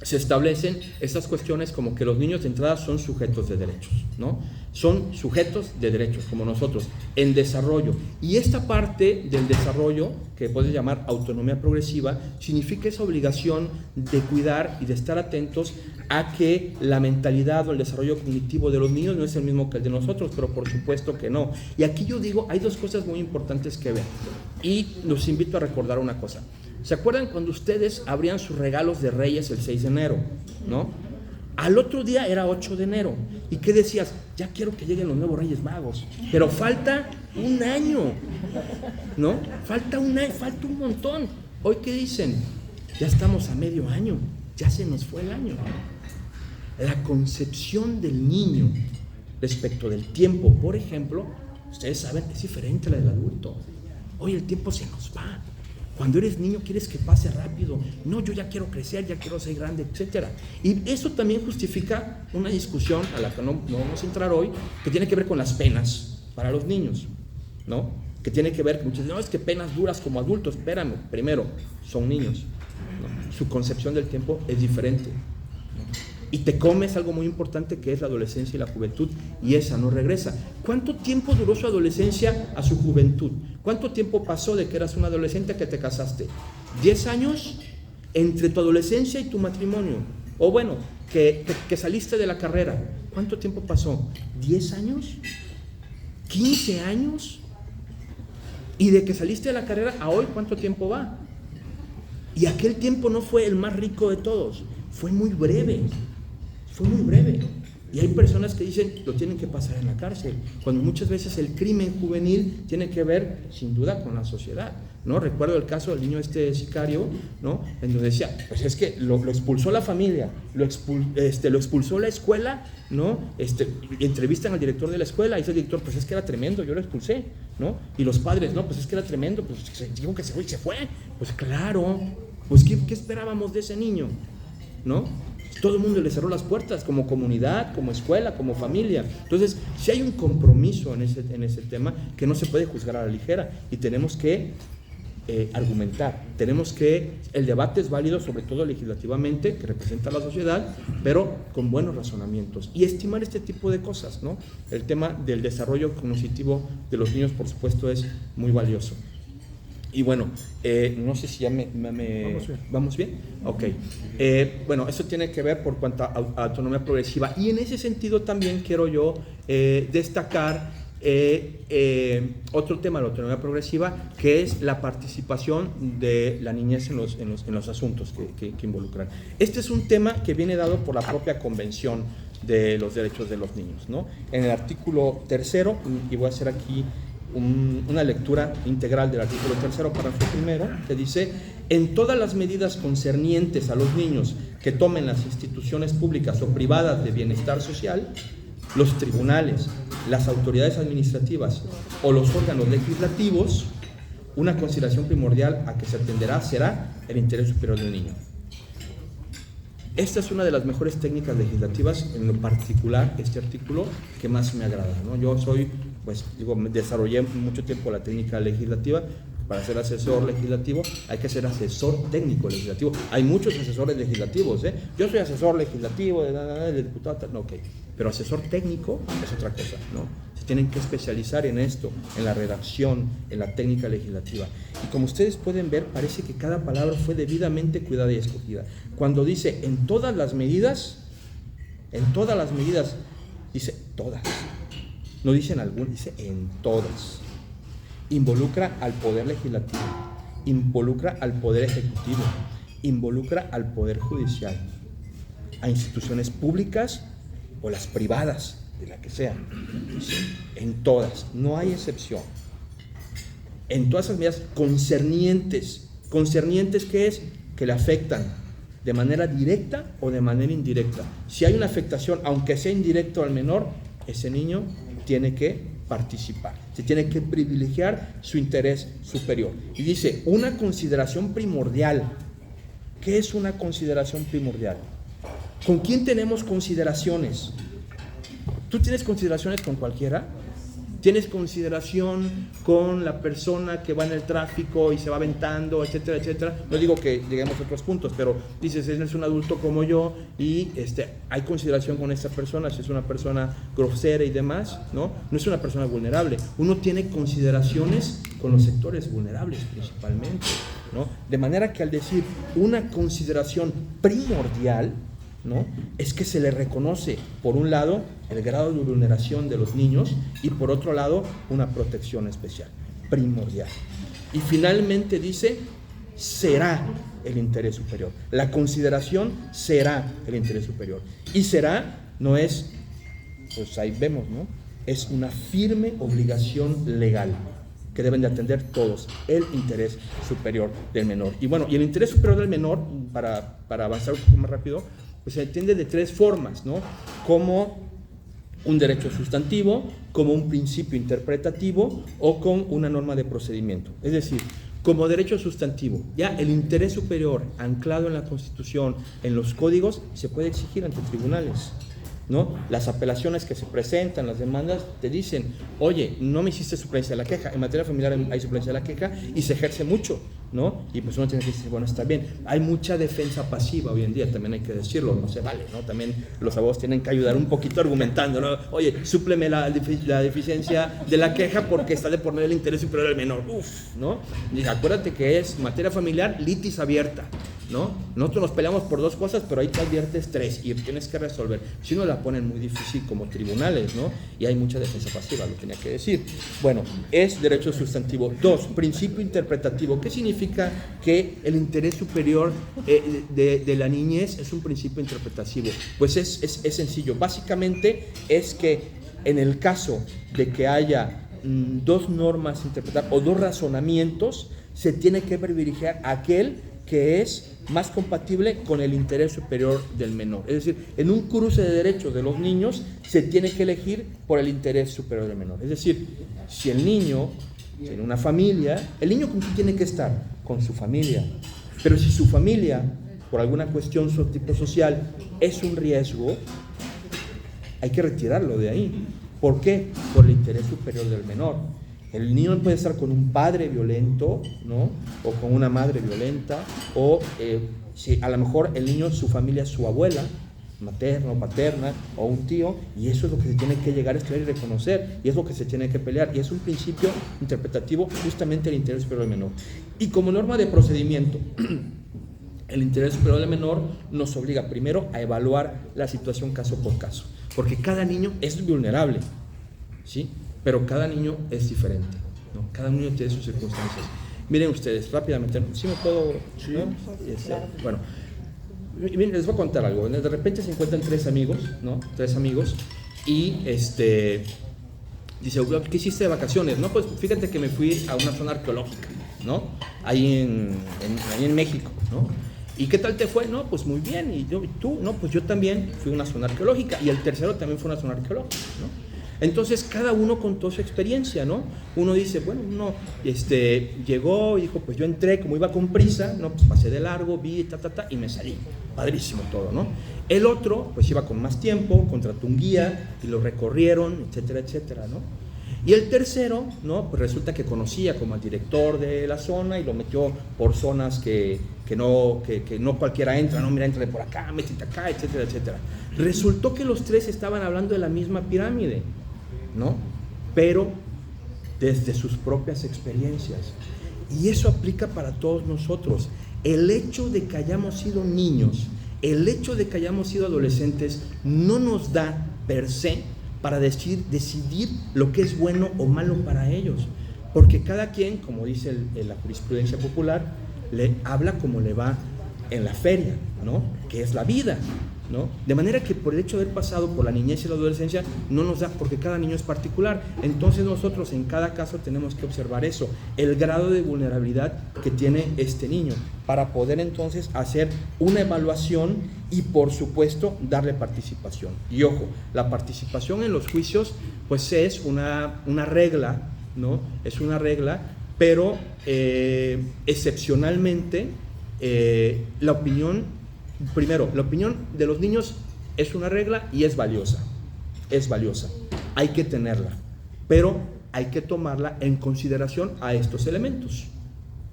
se establecen estas cuestiones como que los niños de entrada son sujetos de derechos, ¿no? Son sujetos de derechos, como nosotros, en desarrollo. Y esta parte del desarrollo, que puedes llamar autonomía progresiva, significa esa obligación de cuidar y de estar atentos a que la mentalidad o el desarrollo cognitivo de los niños no es el mismo que el de nosotros, pero por supuesto que no. Y aquí yo digo, hay dos cosas muy importantes que ver. Y los invito a recordar una cosa. ¿Se acuerdan cuando ustedes abrían sus regalos de Reyes el 6 de enero? ¿No? Al otro día era 8 de enero. ¿Y qué decías? Ya quiero que lleguen los nuevos Reyes Magos. Pero falta un año, ¿no? Falta un año, falta un montón. ¿Hoy qué dicen? Ya estamos a medio año, ya se nos fue el año. La concepción del niño respecto del tiempo, por ejemplo, ustedes saben, es diferente a la del adulto. Hoy el tiempo se nos va. Cuando eres niño quieres que pase rápido. No, yo ya quiero crecer, ya quiero ser grande, etc. Y eso también justifica una discusión a la que no vamos a entrar hoy, que tiene que ver con las penas para los niños, ¿no? Que tiene que ver con muchos, no, es que penas duras como adultos. Espérame, primero, son niños, ¿no? Su concepción del tiempo es diferente, ¿no? Y te comes algo muy importante que es la adolescencia y la juventud, y esa no regresa. ¿Cuánto tiempo duró su adolescencia a su juventud? ¿Cuánto tiempo pasó de que eras un adolescente a que te casaste? ¿10 años entre tu adolescencia y tu matrimonio? O bueno, que saliste de la carrera. ¿Cuánto tiempo pasó? ¿10 años? ¿15 años? Y de que saliste de la carrera a hoy, ¿cuánto tiempo va? Y aquel tiempo no fue el más rico de todos, fue muy breve. Fue muy breve. Y hay personas que dicen, lo tienen que pasar en la cárcel, cuando muchas veces el crimen juvenil tiene que ver, sin duda, con la sociedad, ¿no? Recuerdo el caso del niño sicario, ¿no? En donde decía, pues es que lo expulsó la familia, lo expulsó la escuela, ¿no? Entrevistan al director de la escuela, y dice el director, pues es que era tremendo, yo lo expulsé, ¿no? Y los padres, no, pues es que era tremendo, pues digo que se fue. Pues claro, pues ¿qué esperábamos de ese niño? ¿No? Todo el mundo le cerró las puertas, como comunidad, como escuela, como familia. Entonces, si hay un compromiso en ese tema que no se puede juzgar a la ligera, y tenemos que argumentar, el debate es válido, sobre todo legislativamente, que representa a la sociedad, pero con buenos razonamientos, y estimar este tipo de cosas, ¿no? El tema del desarrollo cognitivo de los niños, por supuesto, es muy valioso. Y bueno, no sé si ya ¿Vamos bien? Ok. Bueno, eso tiene que ver por cuanto a autonomía progresiva. Y en ese sentido también quiero yo destacar otro tema de la autonomía progresiva, que es la participación de la niñez en los asuntos que involucran. Este es un tema que viene dado por la propia Convención de los Derechos de los Niños, ¿no? En el artículo 3, y voy a hacer aquí una lectura integral del artículo 3, párrafo 1, que dice: en todas las medidas concernientes a los niños que tomen las instituciones públicas o privadas de bienestar social, los tribunales, las autoridades administrativas o los órganos legislativos, una consideración primordial a que se atenderá será el interés superior del niño. Esta es una de las mejores técnicas legislativas, en lo particular este artículo, que más me agrada, ¿no? Yo soy, desarrollé mucho tiempo la técnica legislativa. Para ser asesor legislativo hay que ser asesor técnico legislativo. Hay muchos asesores legislativos, ¿eh? Yo soy asesor legislativo de diputado, no, ok. Pero asesor técnico es otra cosa, ¿no? Se tienen que especializar en esto, en la redacción, en la técnica legislativa. Y como ustedes pueden ver, parece que cada palabra fue debidamente cuidada y escogida. Cuando dice en todas las medidas, dice todas. No dice en algunas, dice en todas. Involucra al poder legislativo, involucra al poder ejecutivo, involucra al poder judicial, a instituciones públicas o las privadas, de la que sean. En todas, no hay excepción. En todas esas medidas concernientes, ¿qué es? Que le afectan de manera directa o de manera indirecta. Si hay una afectación, aunque sea indirecto al menor, ese niño tiene que participar, se tiene que privilegiar su interés superior. Y dice, una consideración primordial. ¿Qué es una consideración primordial? ¿Con quién tenemos consideraciones? ¿Tú tienes consideraciones con cualquiera? ¿Tienes consideración con la persona que va en el tráfico y se va aventando, etcétera, etcétera? No digo que lleguemos a otros puntos, pero dices, él es un adulto como yo y hay consideración con esta persona, si es una persona grosera y demás, ¿no? No es una persona vulnerable. Uno tiene consideraciones con los sectores vulnerables principalmente, ¿no? De manera que al decir una consideración primordial, ¿no? Es que se le reconoce, por un lado, el grado de vulneración de los niños y por otro lado, una protección especial, primordial. Y finalmente dice, será el interés superior. La consideración será el interés superior. Y será, no es, pues ahí vemos, ¿no? Es una firme obligación legal que deben de atender todos, el interés superior del menor. Y bueno, y el interés superior del menor, para avanzar un poco más rápido, pues se entiende de tres formas, ¿no? Como un derecho sustantivo, como un principio interpretativo o con una norma de procedimiento. Es decir, como derecho sustantivo, ya el interés superior anclado en la Constitución, en los códigos, se puede exigir ante tribunales, ¿no? Las apelaciones que se presentan, las demandas, te dicen, oye, no me hiciste suplencia de la queja. En materia familiar hay suplencia de la queja y se ejerce mucho, ¿no? Y pues uno tiene que decir, bueno, está bien. Hay mucha defensa pasiva hoy en día, también hay que decirlo, no se vale, ¿no? También los abogados tienen que ayudar un poquito argumentando, ¿no? Oye, súpleme la deficiencia de la queja porque está de por medio el interés superior del menor. ¿No? Y acuérdate que es materia familiar, litis abierta, ¿no? Nosotros nos peleamos por dos cosas, pero ahí te adviertes tres y tienes que resolver. Si no, la ponen muy difícil como tribunales, ¿no? Y hay mucha defensa pasiva, lo tenía que decir. Bueno, es derecho sustantivo. 2, principio interpretativo. ¿Qué significa que el interés superior de la niñez es un principio interpretativo? Pues es sencillo. Básicamente es que en el caso de que haya dos normas interpretadas o dos razonamientos, se tiene que privilegiar aquel que es más compatible con el interés superior del menor. Es decir, en un cruce de derechos de los niños se tiene que elegir por el interés superior del menor. Es decir, si el niño tiene una familia, ¿el niño con quién tiene que estar? Con su familia. Pero si su familia, por alguna cuestión tipo social, es un riesgo, hay que retirarlo de ahí. ¿Por qué? Por el interés superior del menor. El niño no puede estar con un padre violento, ¿no? O con una madre violenta, o si a lo mejor el niño, su familia es su abuela, materna o paterna o un tío, y eso es lo que se tiene que llegar a estudiar y reconocer, y es lo que se tiene que pelear, y es un principio interpretativo justamente el interés superior del menor. Y como norma de procedimiento, el interés superior del menor nos obliga primero a evaluar la situación caso por caso, porque cada niño es vulnerable, ¿sí? Pero cada niño es diferente, ¿no? Cada niño tiene sus circunstancias. Miren ustedes, rápidamente, ¿sí me puedo? Sí, ¿no? Bueno, miren, les voy a contar algo. De repente se encuentran tres amigos, ¿no? Y dice, ¿qué hiciste de vacaciones? No, pues fíjate que me fui a una zona arqueológica, ¿no? Ahí en México, ¿no? ¿Y qué tal te fue? No, pues muy bien. ¿Y tú? No, pues yo también fui a una zona arqueológica. Y el tercero también fue a una zona arqueológica, ¿no? Entonces cada uno contó su experiencia, ¿no? Uno dice, bueno, uno llegó y dijo, pues yo entré, como iba con prisa, ¿no? Pues pasé de largo, vi, y me salí. Padrísimo todo, ¿no? El otro, pues iba con más tiempo, contrató un guía y lo recorrieron, etcétera, etcétera, ¿no? Y el tercero, ¿no? Pues resulta que conocía como al director de la zona y lo metió por zonas que no cualquiera entra, ¿no? Mira, entra por acá, métete acá, etcétera, etcétera. Resultó que los tres estaban hablando de la misma pirámide, ¿no? Pero desde sus propias experiencias. Y eso aplica para todos nosotros. El hecho de que hayamos sido niños, el hecho de que hayamos sido adolescentes, no nos da per se para decidir lo que es bueno o malo para ellos. Porque cada quien, como dice la jurisprudencia popular, le habla como le va en la feria, ¿no? Que es la vida, ¿no? De manera que por el hecho de haber pasado por la niñez y la adolescencia no nos da, porque cada niño es particular. Entonces nosotros en cada caso tenemos que observar eso, el grado de vulnerabilidad que tiene este niño, para poder entonces hacer una evaluación y por supuesto darle participación. Y ojo, la participación en los juicios pues es una regla, ¿no? Es una regla, pero excepcionalmente la opinión de los niños es una regla y es valiosa, hay que tenerla, pero hay que tomarla en consideración a estos elementos: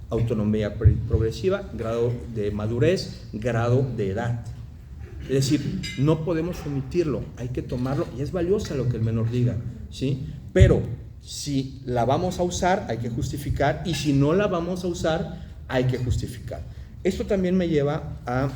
autonomía progresiva, grado de madurez, grado de edad. Es decir, no podemos omitirlo, hay que tomarlo, y es valiosa lo que el menor diga, ¿sí? Pero si la vamos a usar, hay que justificar, y si no la vamos a usar, hay que justificar. Esto también me lleva a...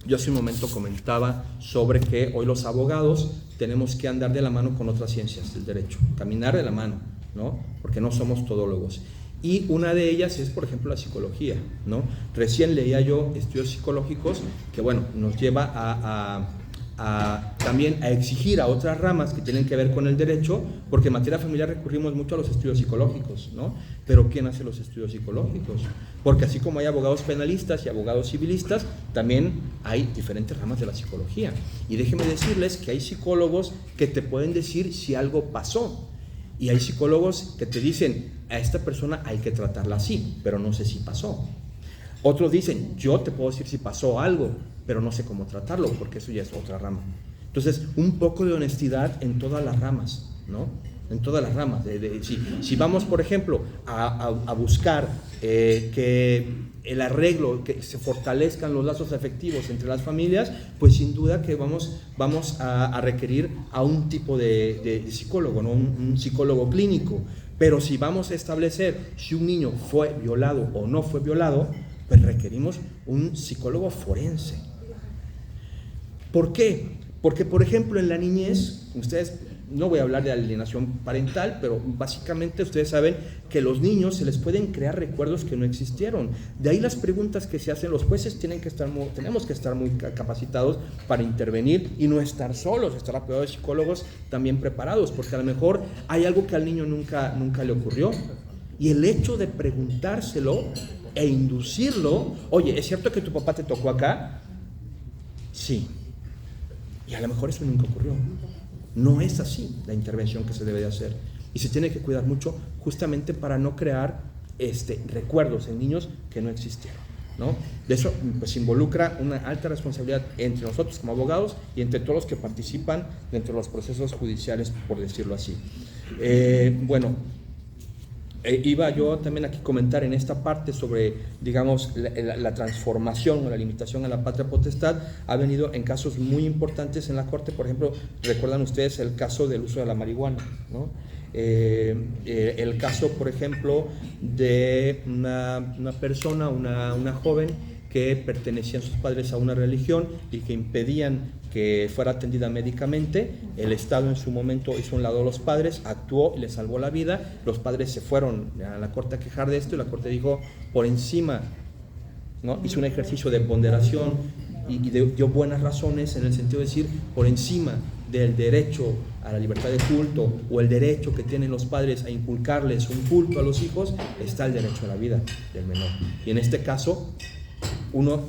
Yo hace un momento comentaba sobre que hoy los abogados tenemos que andar de la mano con otras ciencias del derecho, caminar de la mano, ¿no? Porque no somos todólogos. Y una de ellas es, por ejemplo, la psicología, ¿no? Recién leía yo estudios psicológicos que, bueno, nos lleva también a exigir a otras ramas que tienen que ver con el derecho, porque en materia familiar recurrimos mucho a los estudios psicológicos, ¿no? Pero ¿quién hace los estudios psicológicos? Porque así como hay abogados penalistas y abogados civilistas, también hay diferentes ramas de la psicología. Y déjenme decirles que hay psicólogos que te pueden decir si algo pasó, y hay psicólogos que te dicen, a esta persona hay que tratarla así, pero no sé si pasó. Otros dicen, yo te puedo decir si pasó algo, pero no sé cómo tratarlo, porque eso ya es otra rama. Entonces, un poco de honestidad en todas las ramas, ¿no? En todas las ramas. Si vamos, por ejemplo, a buscar que el arreglo, que se fortalezcan los lazos afectivos entre las familias, pues sin duda que vamos a requerir a un tipo de psicólogo, ¿no? Un psicólogo clínico. Pero si vamos a establecer si un niño fue violado o no fue violado, pues requerimos un psicólogo forense. ¿Por qué? Porque, por ejemplo, en la niñez, ustedes, no voy a hablar de alienación parental, pero básicamente ustedes saben que a los niños se les pueden crear recuerdos que no existieron. De ahí las preguntas que se hacen los jueces, tenemos que estar muy capacitados para intervenir y no estar solos, estar apoyados de psicólogos también preparados, porque a lo mejor hay algo que al niño nunca le ocurrió. Y el hecho de preguntárselo e inducirlo, oye, ¿es cierto que tu papá te tocó acá? Sí. Y a lo mejor eso nunca ocurrió. No es así la intervención que se debe de hacer. Y se tiene que cuidar mucho justamente para no crear recuerdos en niños que no existieron, ¿no? De eso pues involucra una alta responsabilidad entre nosotros como abogados y entre todos los que participan dentro de los procesos judiciales, por decirlo así. Bueno, iba yo también aquí a comentar en esta parte sobre, digamos, la transformación o la limitación a la patria potestad. Ha venido en casos muy importantes en la Corte. Por ejemplo, recuerdan ustedes el caso del uso de la marihuana, ¿no? El caso, por ejemplo, de una persona, una joven que pertenecían sus padres a una religión y que impedían que fuera atendida médicamente. El Estado en su momento hizo un lado a los padres, actuó y le salvó la vida. Los padres se fueron a la Corte a quejar de esto y la Corte dijo, por encima, ¿no? Hizo un ejercicio de ponderación y dio buenas razones en el sentido de decir, por encima del derecho a la libertad de culto o el derecho que tienen los padres a inculcarles un culto a los hijos, está el derecho a la vida del menor. Y en este caso, uno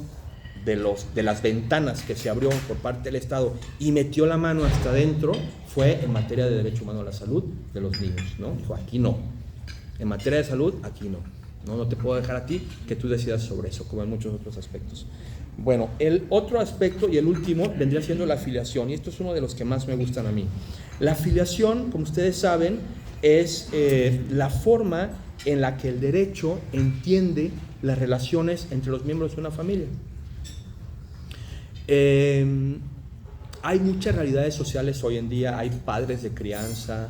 de las ventanas que se abrió por parte del Estado y metió la mano hasta adentro fue en materia de derecho humano a la salud de los niños, ¿no? Dijo, aquí no, en materia de salud, aquí no, no te puedo dejar a ti que tú decidas sobre eso, como en muchos otros aspectos. Bueno, el otro aspecto y el último vendría siendo la filiación, y esto es uno de los que más me gustan a mí. La filiación, como ustedes saben, es la forma en la que el derecho entiende las relaciones entre los miembros de una familia. Hay muchas realidades sociales hoy en día, hay padres de crianza,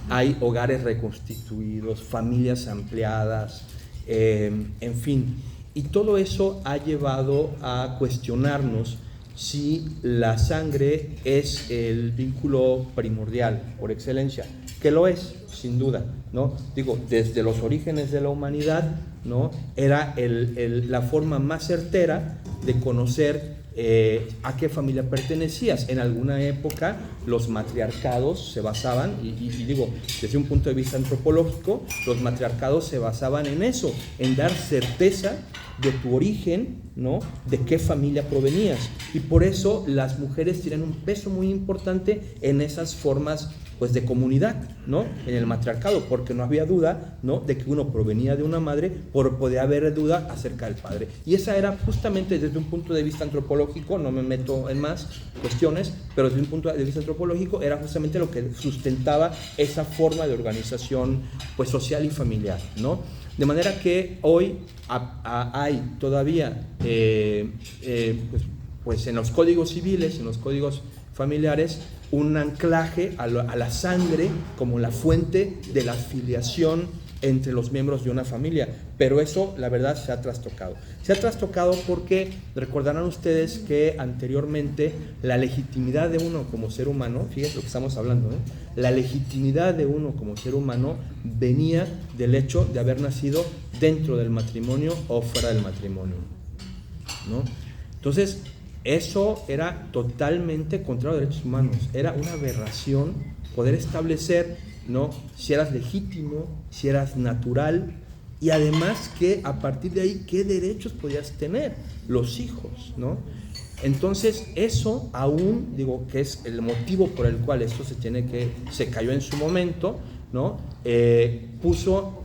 hay hogares reconstituidos, familias ampliadas, en fin, y todo eso ha llevado a cuestionarnos si la sangre es el vínculo primordial por excelencia, que lo es, sin duda, ¿no? Digo, desde los orígenes de la humanidad, ¿no? Era la forma más certera de conocer a qué familia pertenecías. En alguna época los matriarcados se basaban, y digo, desde un punto de vista antropológico, los matriarcados se basaban en eso, en dar certeza de tu origen, ¿no? De qué familia provenías. Y por eso las mujeres tienen un peso muy importante en esas formas, pues, de comunidad, ¿no? En el matriarcado, porque no había duda, ¿no? De que uno provenía de una madre, podía haber duda acerca del padre. Y esa era justamente desde un punto de vista antropológico, no me meto en más cuestiones, pero desde un punto de vista antropológico era justamente lo que sustentaba esa forma de organización, pues, social y familiar, ¿no? De manera que hoy hay todavía, pues en los códigos civiles, en los códigos familiares, un anclaje a la sangre como la fuente de la filiación entre los miembros de una familia, pero eso, la verdad, se ha trastocado. Se ha trastocado porque recordarán ustedes que anteriormente la legitimidad de uno como ser humano, fíjense lo que estamos hablando, ¿eh? La legitimidad de uno como ser humano venía del hecho de haber nacido dentro del matrimonio o fuera del matrimonio, ¿no? Entonces, eso era totalmente contrario a los derechos humanos, era una aberración poder establecer, ¿no?, si eras legítimo, si eras natural, y además que a partir de ahí qué derechos podías tener los hijos, ¿no? Entonces eso aún, digo, que es el motivo por el cual esto se cayó en su momento, ¿no? Empezó,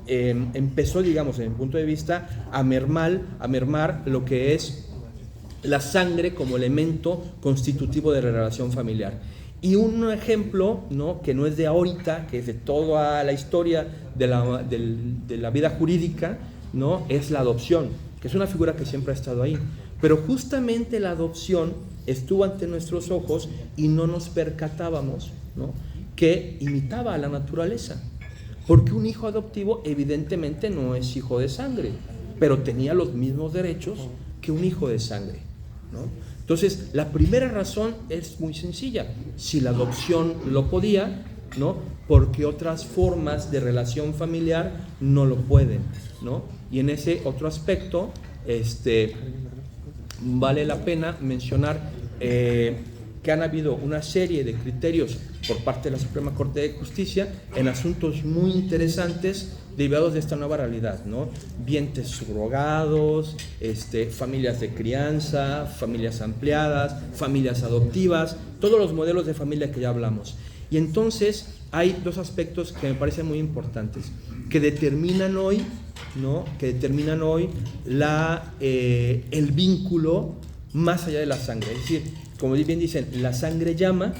digamos, en mi punto de vista, a mermar lo que es la sangre como elemento constitutivo de la relación familiar. Y un ejemplo, ¿no?, que no es de ahorita, que es de toda la historia de la vida jurídica, ¿no?, es la adopción, que es una figura que siempre ha estado ahí. Pero justamente la adopción estuvo ante nuestros ojos y no nos percatábamos, ¿no?, que imitaba a la naturaleza. Porque un hijo adoptivo evidentemente no es hijo de sangre, pero tenía los mismos derechos que un hijo de sangre, ¿no? Entonces, la primera razón es muy sencilla. Si la adopción lo podía, ¿no?, porque otras formas de relación familiar no lo pueden, ¿no? Y en ese otro aspecto, vale la pena mencionar que han habido una serie de criterios por parte de la Suprema Corte de Justicia en asuntos muy interesantes derivados de esta nueva realidad, ¿no? Vientres subrogados, familias de crianza, familias ampliadas, familias adoptivas, todos los modelos de familia que ya hablamos. Y entonces hay dos aspectos que me parecen muy importantes, que determinan hoy, ¿no?, el vínculo más allá de la sangre. Es decir, como bien dicen, la sangre llama,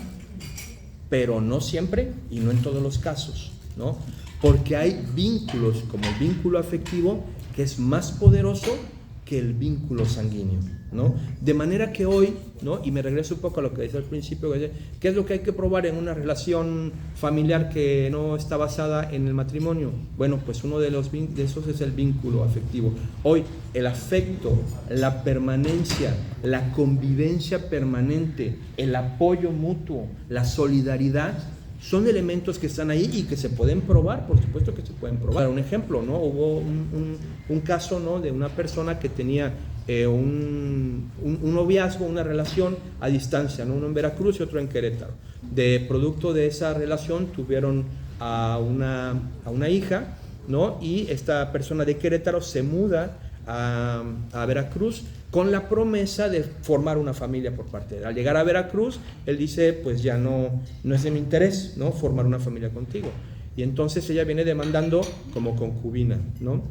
pero no siempre y no en todos los casos, ¿no? porque hay vínculos como el vínculo afectivo que es más poderoso que el vínculo sanguíneo, ¿no? De manera que hoy, ¿no? Y me regreso un poco a lo que decía al principio, ¿qué es lo que hay que probar en una relación familiar que no está basada en el matrimonio? Bueno, pues uno de esos es el vínculo afectivo. Hoy, el afecto, la permanencia, la convivencia permanente, el apoyo mutuo, la solidaridad, son elementos que están ahí y que se pueden probar, por supuesto que se pueden probar. Un ejemplo, ¿no? Hubo un caso, ¿no? De una persona que tenía un noviazgo, una relación a distancia, ¿no? Uno en Veracruz y otro en Querétaro. De producto de esa relación tuvieron a una hija, ¿no? Y esta persona de Querétaro se muda a Veracruz con la promesa de formar una familia por parte de él. Al llegar a Veracruz, él dice, pues ya no es de mi interés, ¿no? Formar una familia contigo. Y entonces ella viene demandando como concubina, ¿no?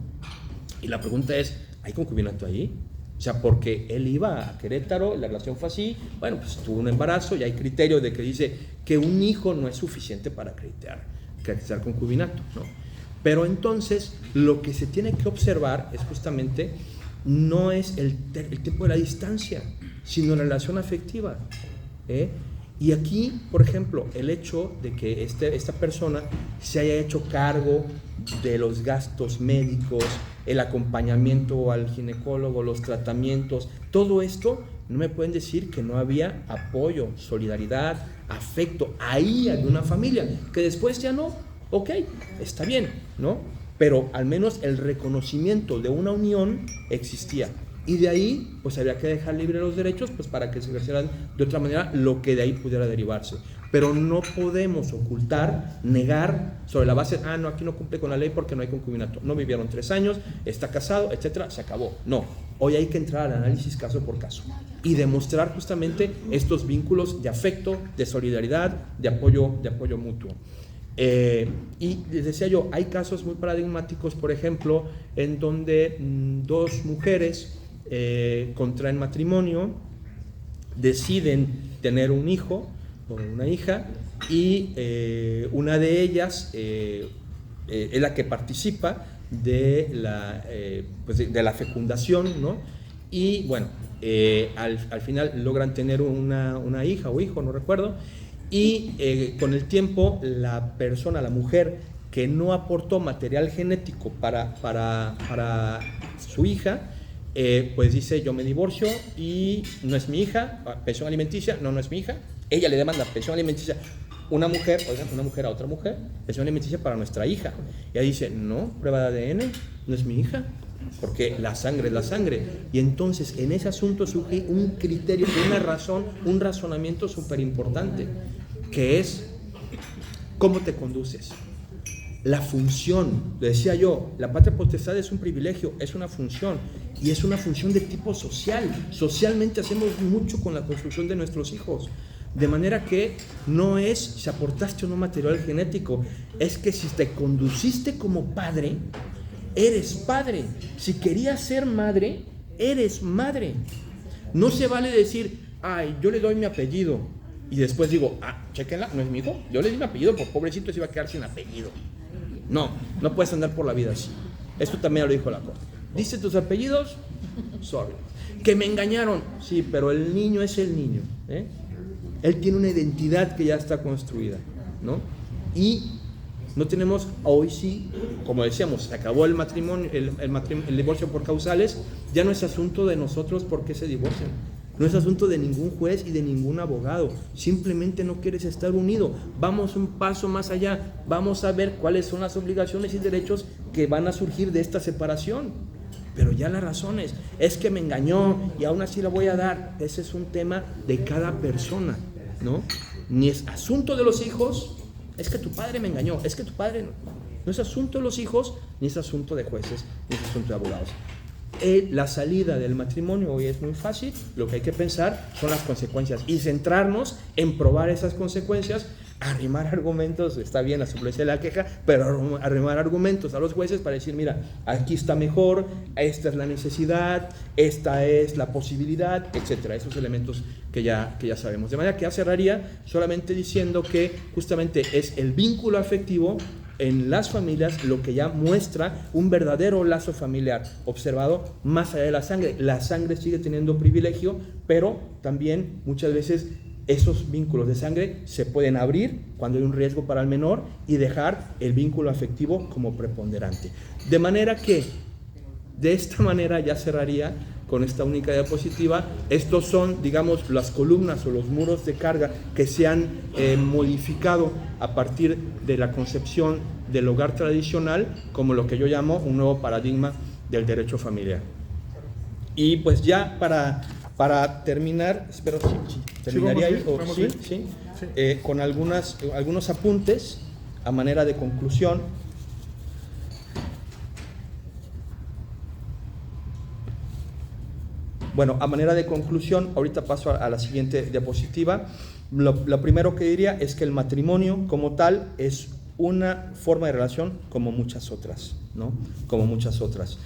Y la pregunta es, ¿hay concubinato ahí? O sea, porque él iba a Querétaro, la relación fue así, bueno, pues tuvo un embarazo y hay criterio de que dice que un hijo no es suficiente para acreditar concubinato, ¿no? Pero entonces lo que se tiene que observar es justamente no es el tiempo de la distancia, sino la relación afectiva, ¿eh? Y aquí, por ejemplo, el hecho de que esta persona se haya hecho cargo de los gastos médicos, el acompañamiento al ginecólogo, los tratamientos, todo esto, no me pueden decir que no había apoyo, solidaridad, afecto. Ahí había una familia, que después ya no, ok, está bien, ¿no? Pero al menos el reconocimiento de una unión existía. Y de ahí, pues había que dejar libre los derechos, pues para que se ejercieran de otra manera lo que de ahí pudiera derivarse. Pero no podemos ocultar, negar sobre la base, no, aquí no cumple con la ley porque no hay concubinato. No vivieron 3 años, está casado, etcétera, se acabó. No, hoy hay que entrar al análisis caso por caso y demostrar justamente estos vínculos de afecto, de solidaridad, de apoyo mutuo. Y les decía yo, hay casos muy paradigmáticos, por ejemplo, en donde 2 mujeres contraen matrimonio, deciden tener un hijo o una hija y una de ellas es la que participa de la fecundación, ¿no? Y bueno, al final logran tener una hija o hijo, no recuerdo. Y con el tiempo la mujer que no aportó material genético para su hija, pues dice, yo me divorcio y no es mi hija, pensión alimenticia, no es mi hija. Ella le demanda pensión alimenticia, una mujer a otra mujer, pensión alimenticia para nuestra hija. Y ella dice, no, prueba de ADN, no es mi hija, porque la sangre es la sangre. Y entonces en ese asunto surge un criterio, una razón, un razonamiento súper importante, que es cómo te conduces. La función, lo decía yo, la patria potestad es un privilegio, es una función, y es una función de tipo social. Socialmente hacemos mucho con la construcción de nuestros hijos, de manera que no es si aportaste o no material genético, es que si te conduciste como padre, eres padre. Si querías ser madre, eres madre. No se vale decir, yo le doy mi apellido, y después digo, chéquenla, no es mi hijo, yo le di mi apellido, por pobrecito se iba a quedar sin apellido. No puedes andar por la vida así. Esto también lo dijo la Corte. Dice tus apellidos, sorry. Que me engañaron, sí, pero el niño es el niño, ¿eh? Él tiene una identidad que ya está construida, ¿no? Y no tenemos, hoy sí, como decíamos, se acabó el matrimonio, el divorcio por causales, ya no es asunto de nosotros por qué se divorcian. No es asunto de ningún juez y de ningún abogado. Simplemente no quieres estar unido. Vamos un paso más allá. Vamos a ver cuáles son las obligaciones y derechos que van a surgir de esta separación. Pero ya las razones, es que me engañó y aún así la voy a dar. Ese es un tema de cada persona, ¿no? Ni es asunto de los hijos, es que tu padre me engañó, es que tu padre no. No es asunto de los hijos, ni es asunto de jueces, ni es asunto de abogados. La salida del matrimonio hoy es muy fácil, lo que hay que pensar son las consecuencias y centrarnos en probar esas consecuencias, arrimar argumentos, está bien la suplencia de la queja, pero arrimar argumentos a los jueces para decir, mira, aquí está mejor, esta es la necesidad, esta es la posibilidad, etcétera, esos elementos que ya sabemos. De manera que ya cerraría solamente diciendo que justamente es el vínculo afectivo en las familias, lo que ya muestra un verdadero lazo familiar observado más allá de la sangre. La sangre sigue teniendo privilegio, pero también muchas veces esos vínculos de sangre se pueden abrir cuando hay un riesgo para el menor y dejar el vínculo afectivo como preponderante. De manera que, de esta manera ya cerraría con esta única diapositiva. Estos son, digamos, las columnas o los muros de carga que se han modificado a partir de la concepción del hogar tradicional como lo que yo llamo un nuevo paradigma del derecho familiar. Y pues ya para terminar, espero si terminaría ahí, con algunos apuntes a manera de conclusión. Bueno, a manera de conclusión, ahorita paso a la siguiente diapositiva. Lo primero que diría es que el matrimonio como tal es una forma de relación como muchas otras, ¿no? Como muchas otras.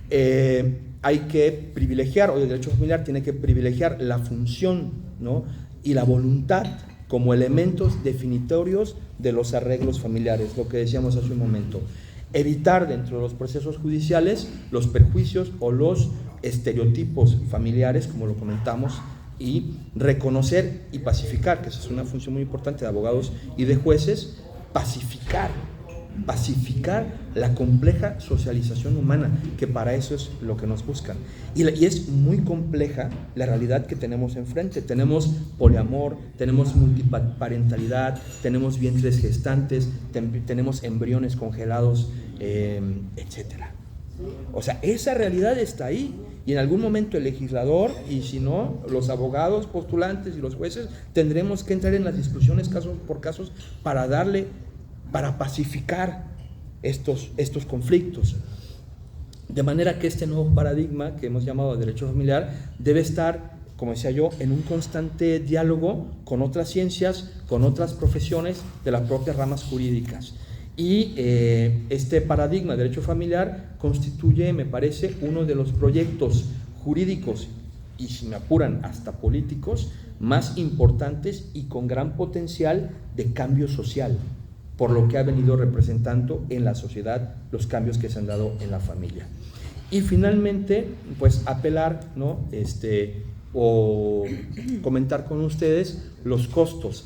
Hay que privilegiar, o el derecho familiar tiene que privilegiar la función, ¿no? Y la voluntad como elementos definitorios de los arreglos familiares, lo que decíamos hace un momento. Evitar dentro de los procesos judiciales los perjuicios o los estereotipos familiares, como lo comentamos, y reconocer y pacificar, que esa es una función muy importante de abogados y de jueces, pacificar la compleja socialización humana, que para eso es lo que nos buscan. Y es muy compleja la realidad que tenemos enfrente. Tenemos poliamor, tenemos multiparentalidad, tenemos vientres gestantes, tenemos embriones congelados, etcétera. O sea, esa realidad está ahí, y en algún momento el legislador, y si no, los abogados, postulantes y los jueces, tendremos que entrar en las discusiones casos por casos para pacificar estos conflictos. De manera que este nuevo paradigma que hemos llamado derecho familiar debe estar, como decía yo, en un constante diálogo con otras ciencias, con otras profesiones de las propias ramas jurídicas. Y este paradigma de derecho familiar constituye, me parece, uno de los proyectos jurídicos, y si me apuran, hasta políticos, más importantes y con gran potencial de cambio social, por lo que ha venido representando en la sociedad los cambios que se han dado en la familia. Y finalmente, pues apelar, ¿no? O comentar con ustedes los costos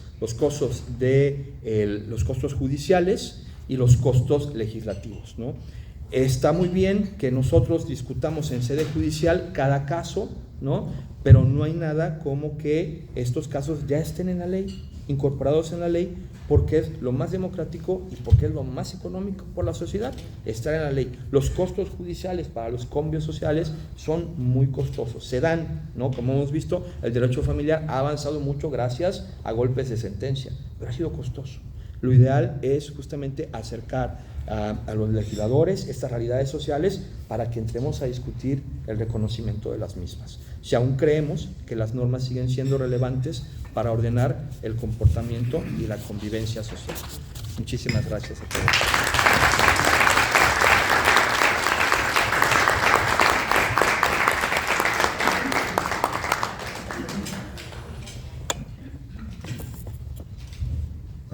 judiciales y los costos legislativos, ¿no? Está muy bien que nosotros discutamos en sede judicial cada caso, ¿no? Pero no hay nada como que estos casos ya estén en la ley, incorporados en la ley, porque es lo más democrático y porque es lo más económico por la sociedad, estar en la ley. Los costos judiciales para los cambios sociales son muy costosos, se dan, ¿no? Como hemos visto, el derecho familiar ha avanzado mucho gracias a golpes de sentencia, pero ha sido costoso. Lo ideal es justamente acercar a los legisladores estas realidades sociales para que entremos a discutir el reconocimiento de las mismas. Si aún creemos que las normas siguen siendo relevantes para ordenar el comportamiento y la convivencia social. Muchísimas gracias a todos.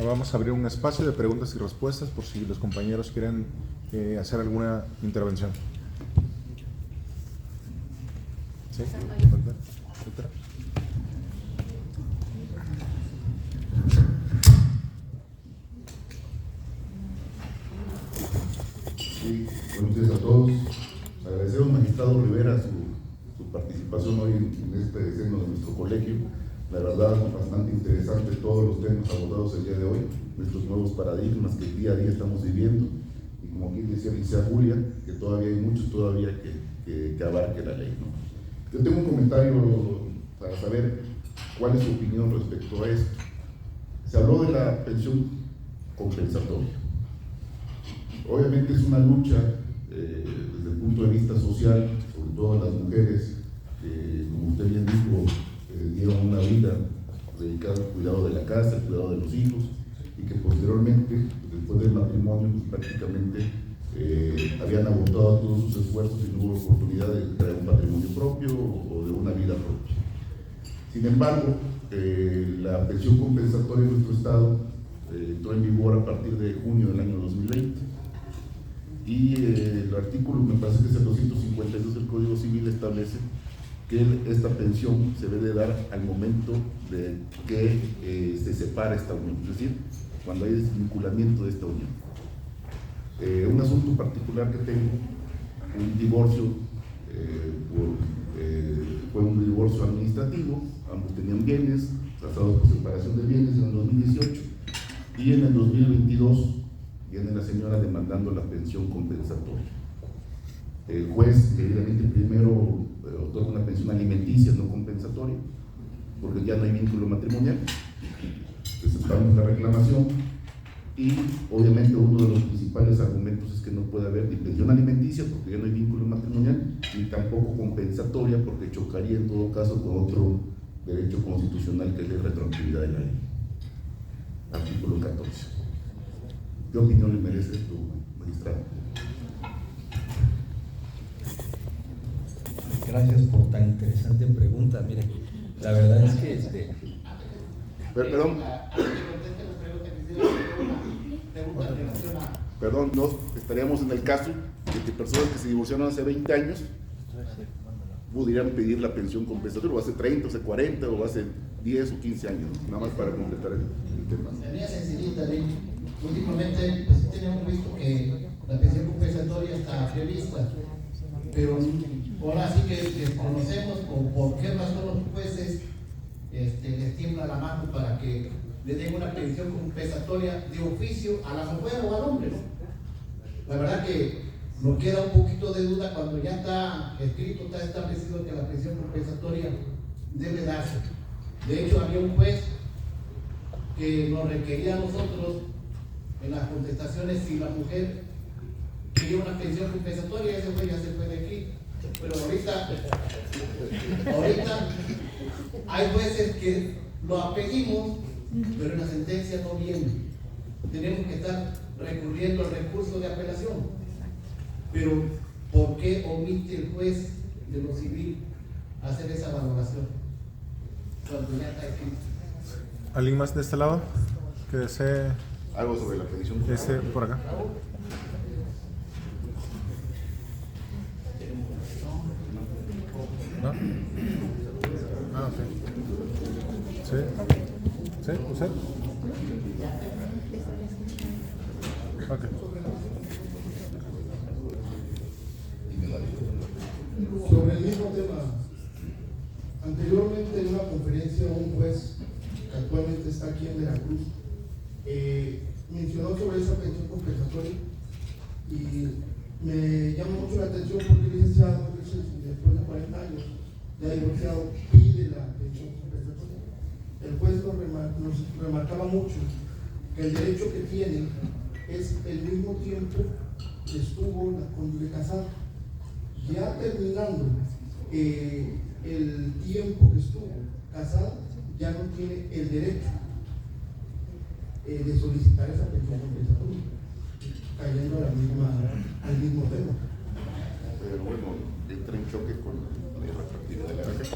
Vamos a abrir un espacio de preguntas y respuestas por si los compañeros quieren hacer alguna intervención. ¿Sí? Sí, buenos días a todos. Agradecemos, magistrado Rivera, su participación hoy en este seno de nuestro colegio. La verdad es bastante interesante todos los temas abordados el día de hoy, nuestros nuevos paradigmas que día a día estamos viviendo, y como aquí decía Julia, que todavía hay muchos que abarque la ley, ¿no? Yo tengo un comentario para saber cuál es su opinión respecto a esto. Se habló de la pensión compensatoria. Obviamente es una lucha desde el punto de vista social, sobre todo las mujeres, que, como usted bien dijo, dieron una vida dedicada al cuidado de la casa, al cuidado de los hijos, y que posteriormente, después del matrimonio, pues prácticamente habían agotado todos sus esfuerzos y no hubo oportunidad de crear un patrimonio propio o de una vida propia. Sin embargo, la pensión compensatoria en nuestro estado entró en vigor a partir de junio del año 2020. artículo, me parece que es el 252 del Código Civil, establece que esta pensión se debe dar al momento de que se separa esta unión, es decir, cuando hay desvinculamiento de esta unión. Un asunto particular que tengo, un divorcio, fue un divorcio administrativo, ambos tenían bienes, tratados por separación de bienes en el 2018, y en el 2022 viene la señora demandando la pensión compensatoria. El juez, evidentemente, primero otorga una pensión alimenticia, no compensatoria, porque ya no hay vínculo matrimonial. Presentamos la reclamación y, obviamente, uno de los principales argumentos es que no puede haber ni pensión alimenticia, porque ya no hay vínculo matrimonial, ni tampoco compensatoria, porque chocaría en todo caso con otro derecho constitucional, que es la retroactividad de la ley. Artículo 14. ¿Qué opinión le merece esto, magistrado? Gracias por tan interesante pregunta. Mire, la verdad es que Perdón, no, estaríamos en el caso de que personas que se divorciaron hace 20 años pudieran pedir la pensión compensatoria, o hace 30, o hace 40, o hace 10 o 15 años, nada más para completar el tema. Sería sencillita, ¿eh? Últimamente pues tenemos visto que la pensión compensatoria está prevista, pero ahora sí que desconocemos por qué razón los jueces les tiembla la mano para que le den una pensión compensatoria de oficio a la mujer o al hombre, ¿no? La verdad que nos queda un poquito de duda cuando ya está escrito, está establecido que la pensión compensatoria debe darse. De hecho, había un juez que nos requería a nosotros en las contestaciones si la mujer quería una pensión compensatoria, ese juez ya se fue de aquí. Pero ahorita hay jueces que lo pedimos, pero en la sentencia no viene. Tenemos que estar recurriendo al recurso de apelación. Pero, ¿por qué omite el juez de lo civil hacer esa valoración cuando ya está escrito? ¿Alguien más de este lado que desee? Algo sobre la pensión. Por acá. ¿No? Ah, sí. ¿Sí? ¿Sí? ¿Usted? Ok. Sobre el mismo tema, anteriormente en una conferencia un juez que actualmente está aquí en Veracruz mencionó sobre esa pensión compensatoria y me llama mucho la atención porque el licenciado, después de 40 años ya divorciado, pide la pensión compensatoria. El juez nos remarcaba mucho que el derecho que tiene es el mismo tiempo que estuvo la cónyuge casada. Ya terminando el tiempo que estuvo casado, ya no tiene el derecho de solicitar esa pensión compensatoria, cayendo al mismo tema. Pero bueno, entra en choque con la retroactividad de la ley.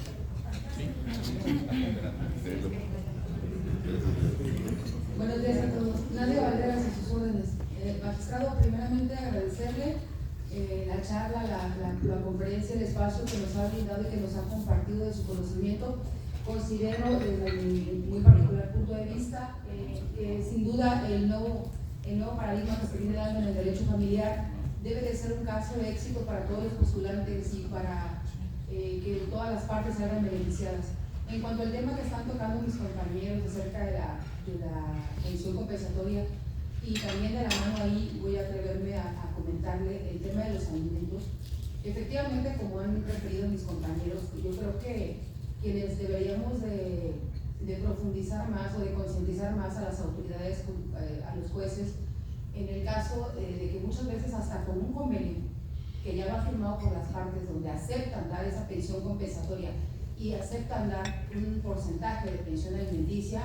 Buenos días a todos. Nadia Valderas, a sus órdenes. Magistrado, primeramente agradecerle la charla, la conferencia, el espacio que nos ha brindado y que nos ha compartido de su conocimiento. Considero, desde mi muy particular punto de vista, que sin duda el nuevo paradigma que se viene dando en el derecho familiar debe de ser un caso de éxito para todos los postulantes y para que todas las partes salgan beneficiadas. En cuanto al tema que están tocando mis compañeros acerca de la pensión compensatoria, y también de la mano ahí voy a atreverme a comentarle el tema de los alimentos. Efectivamente, como han referido mis compañeros, yo creo que quienes deberíamos de profundizar más o de concientizar más a las autoridades, a los jueces, en el caso de que muchas veces hasta con un convenio que ya va firmado por las partes donde aceptan dar esa pensión compensatoria y aceptan dar un porcentaje de pensión alimenticia,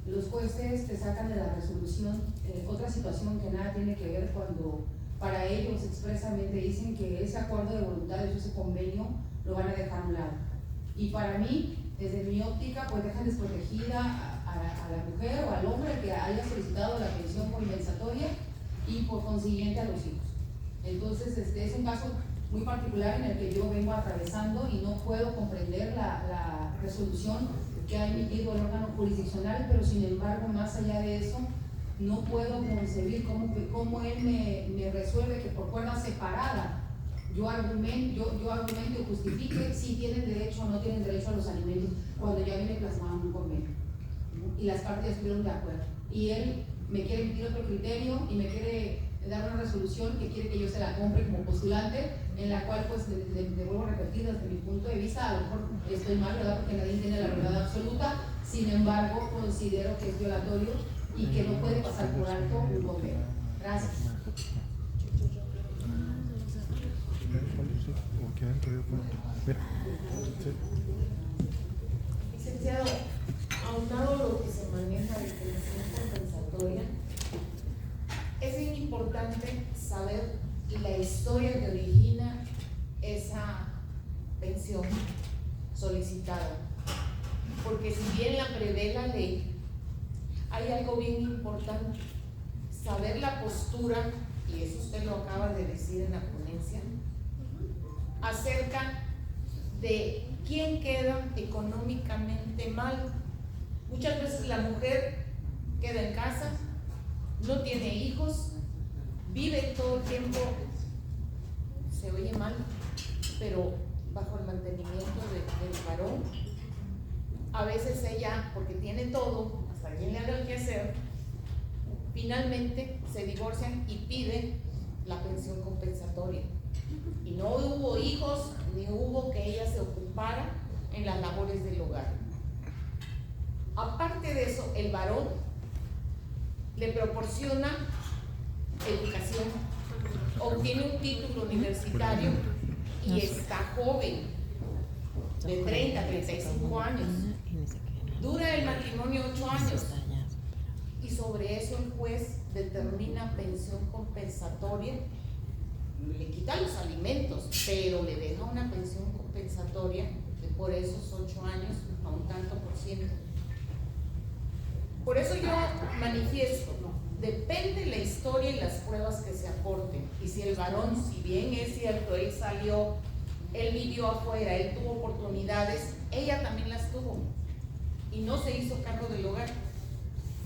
los jueces te sacan de la resolución otra situación que nada tiene que ver cuando para ellos expresamente dicen que ese acuerdo de voluntades, ese convenio, lo van a dejar a un lado. Y para mí, desde mi óptica, pues dejan desprotegida a la mujer o al hombre que haya solicitado la pensión compensatoria y por consiguiente a los hijos. Entonces, es un caso muy particular en el que yo vengo atravesando y no puedo comprender la resolución que ha emitido el órgano jurisdiccional, pero sin embargo, más allá de eso, no puedo concebir cómo él me resuelve que por cuerda separada yo argumento y justifique si tienen derecho o no tienen derecho a los alimentos cuando ya viene plasmado en un convenio, ¿no? Y las partes ya estuvieron de acuerdo. Y él me quiere emitir otro criterio y me quiere dar una resolución que quiere que yo se la compre como postulante, en la cual, pues, le vuelvo a repetir, desde mi punto de vista, a lo mejor estoy mal, ¿verdad? Porque nadie tiene la verdad absoluta, sin embargo, considero que es violatorio y que no puede pasar por alto un convenio. Gracias. Licenciado, aunado lo que se maneja de pensión compensatoria, es bien importante saber la historia que origina esa pensión solicitada, porque si bien la prevé la ley, hay algo bien importante, saber la postura, y eso usted lo acaba de decir en la ponencia, acerca de quién queda económicamente mal. Muchas veces la mujer queda en casa, no tiene hijos, vive todo el tiempo, se oye mal, pero bajo el mantenimiento del varón. A veces ella, porque tiene todo, hasta quien le haga el quehacer, finalmente se divorcian y pide la pensión compensatoria. Y no hubo hijos, ni hubo que ella se ocupara en las labores del hogar. Aparte de eso, el varón le proporciona educación, obtiene un título universitario y está joven, de 30 a 35 años. Dura el matrimonio 8 años y sobre eso el juez determina pensión compensatoria. Le quita los alimentos, pero le deja una pensión compensatoria de por esos 8 años a un tanto por ciento. Por eso yo manifiesto, depende la historia y las pruebas que se aporten. Y si el varón, si bien es cierto, él salió, él vivió afuera, él tuvo oportunidades, ella también las tuvo y no se hizo cargo del hogar.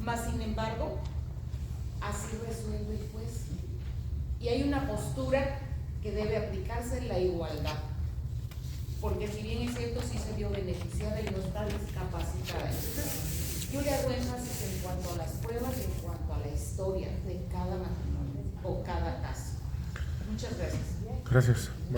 Mas sin embargo, así resuelve el juez. Y hay una postura que debe aplicarse en la igualdad, porque si bien es cierto, sí se vio beneficiada y no está discapacitada. Entonces, yo le hago énfasis en cuanto a las pruebas y en cuanto a la historia de cada matrimonio o cada caso. Muchas gracias. Gracias. Bueno.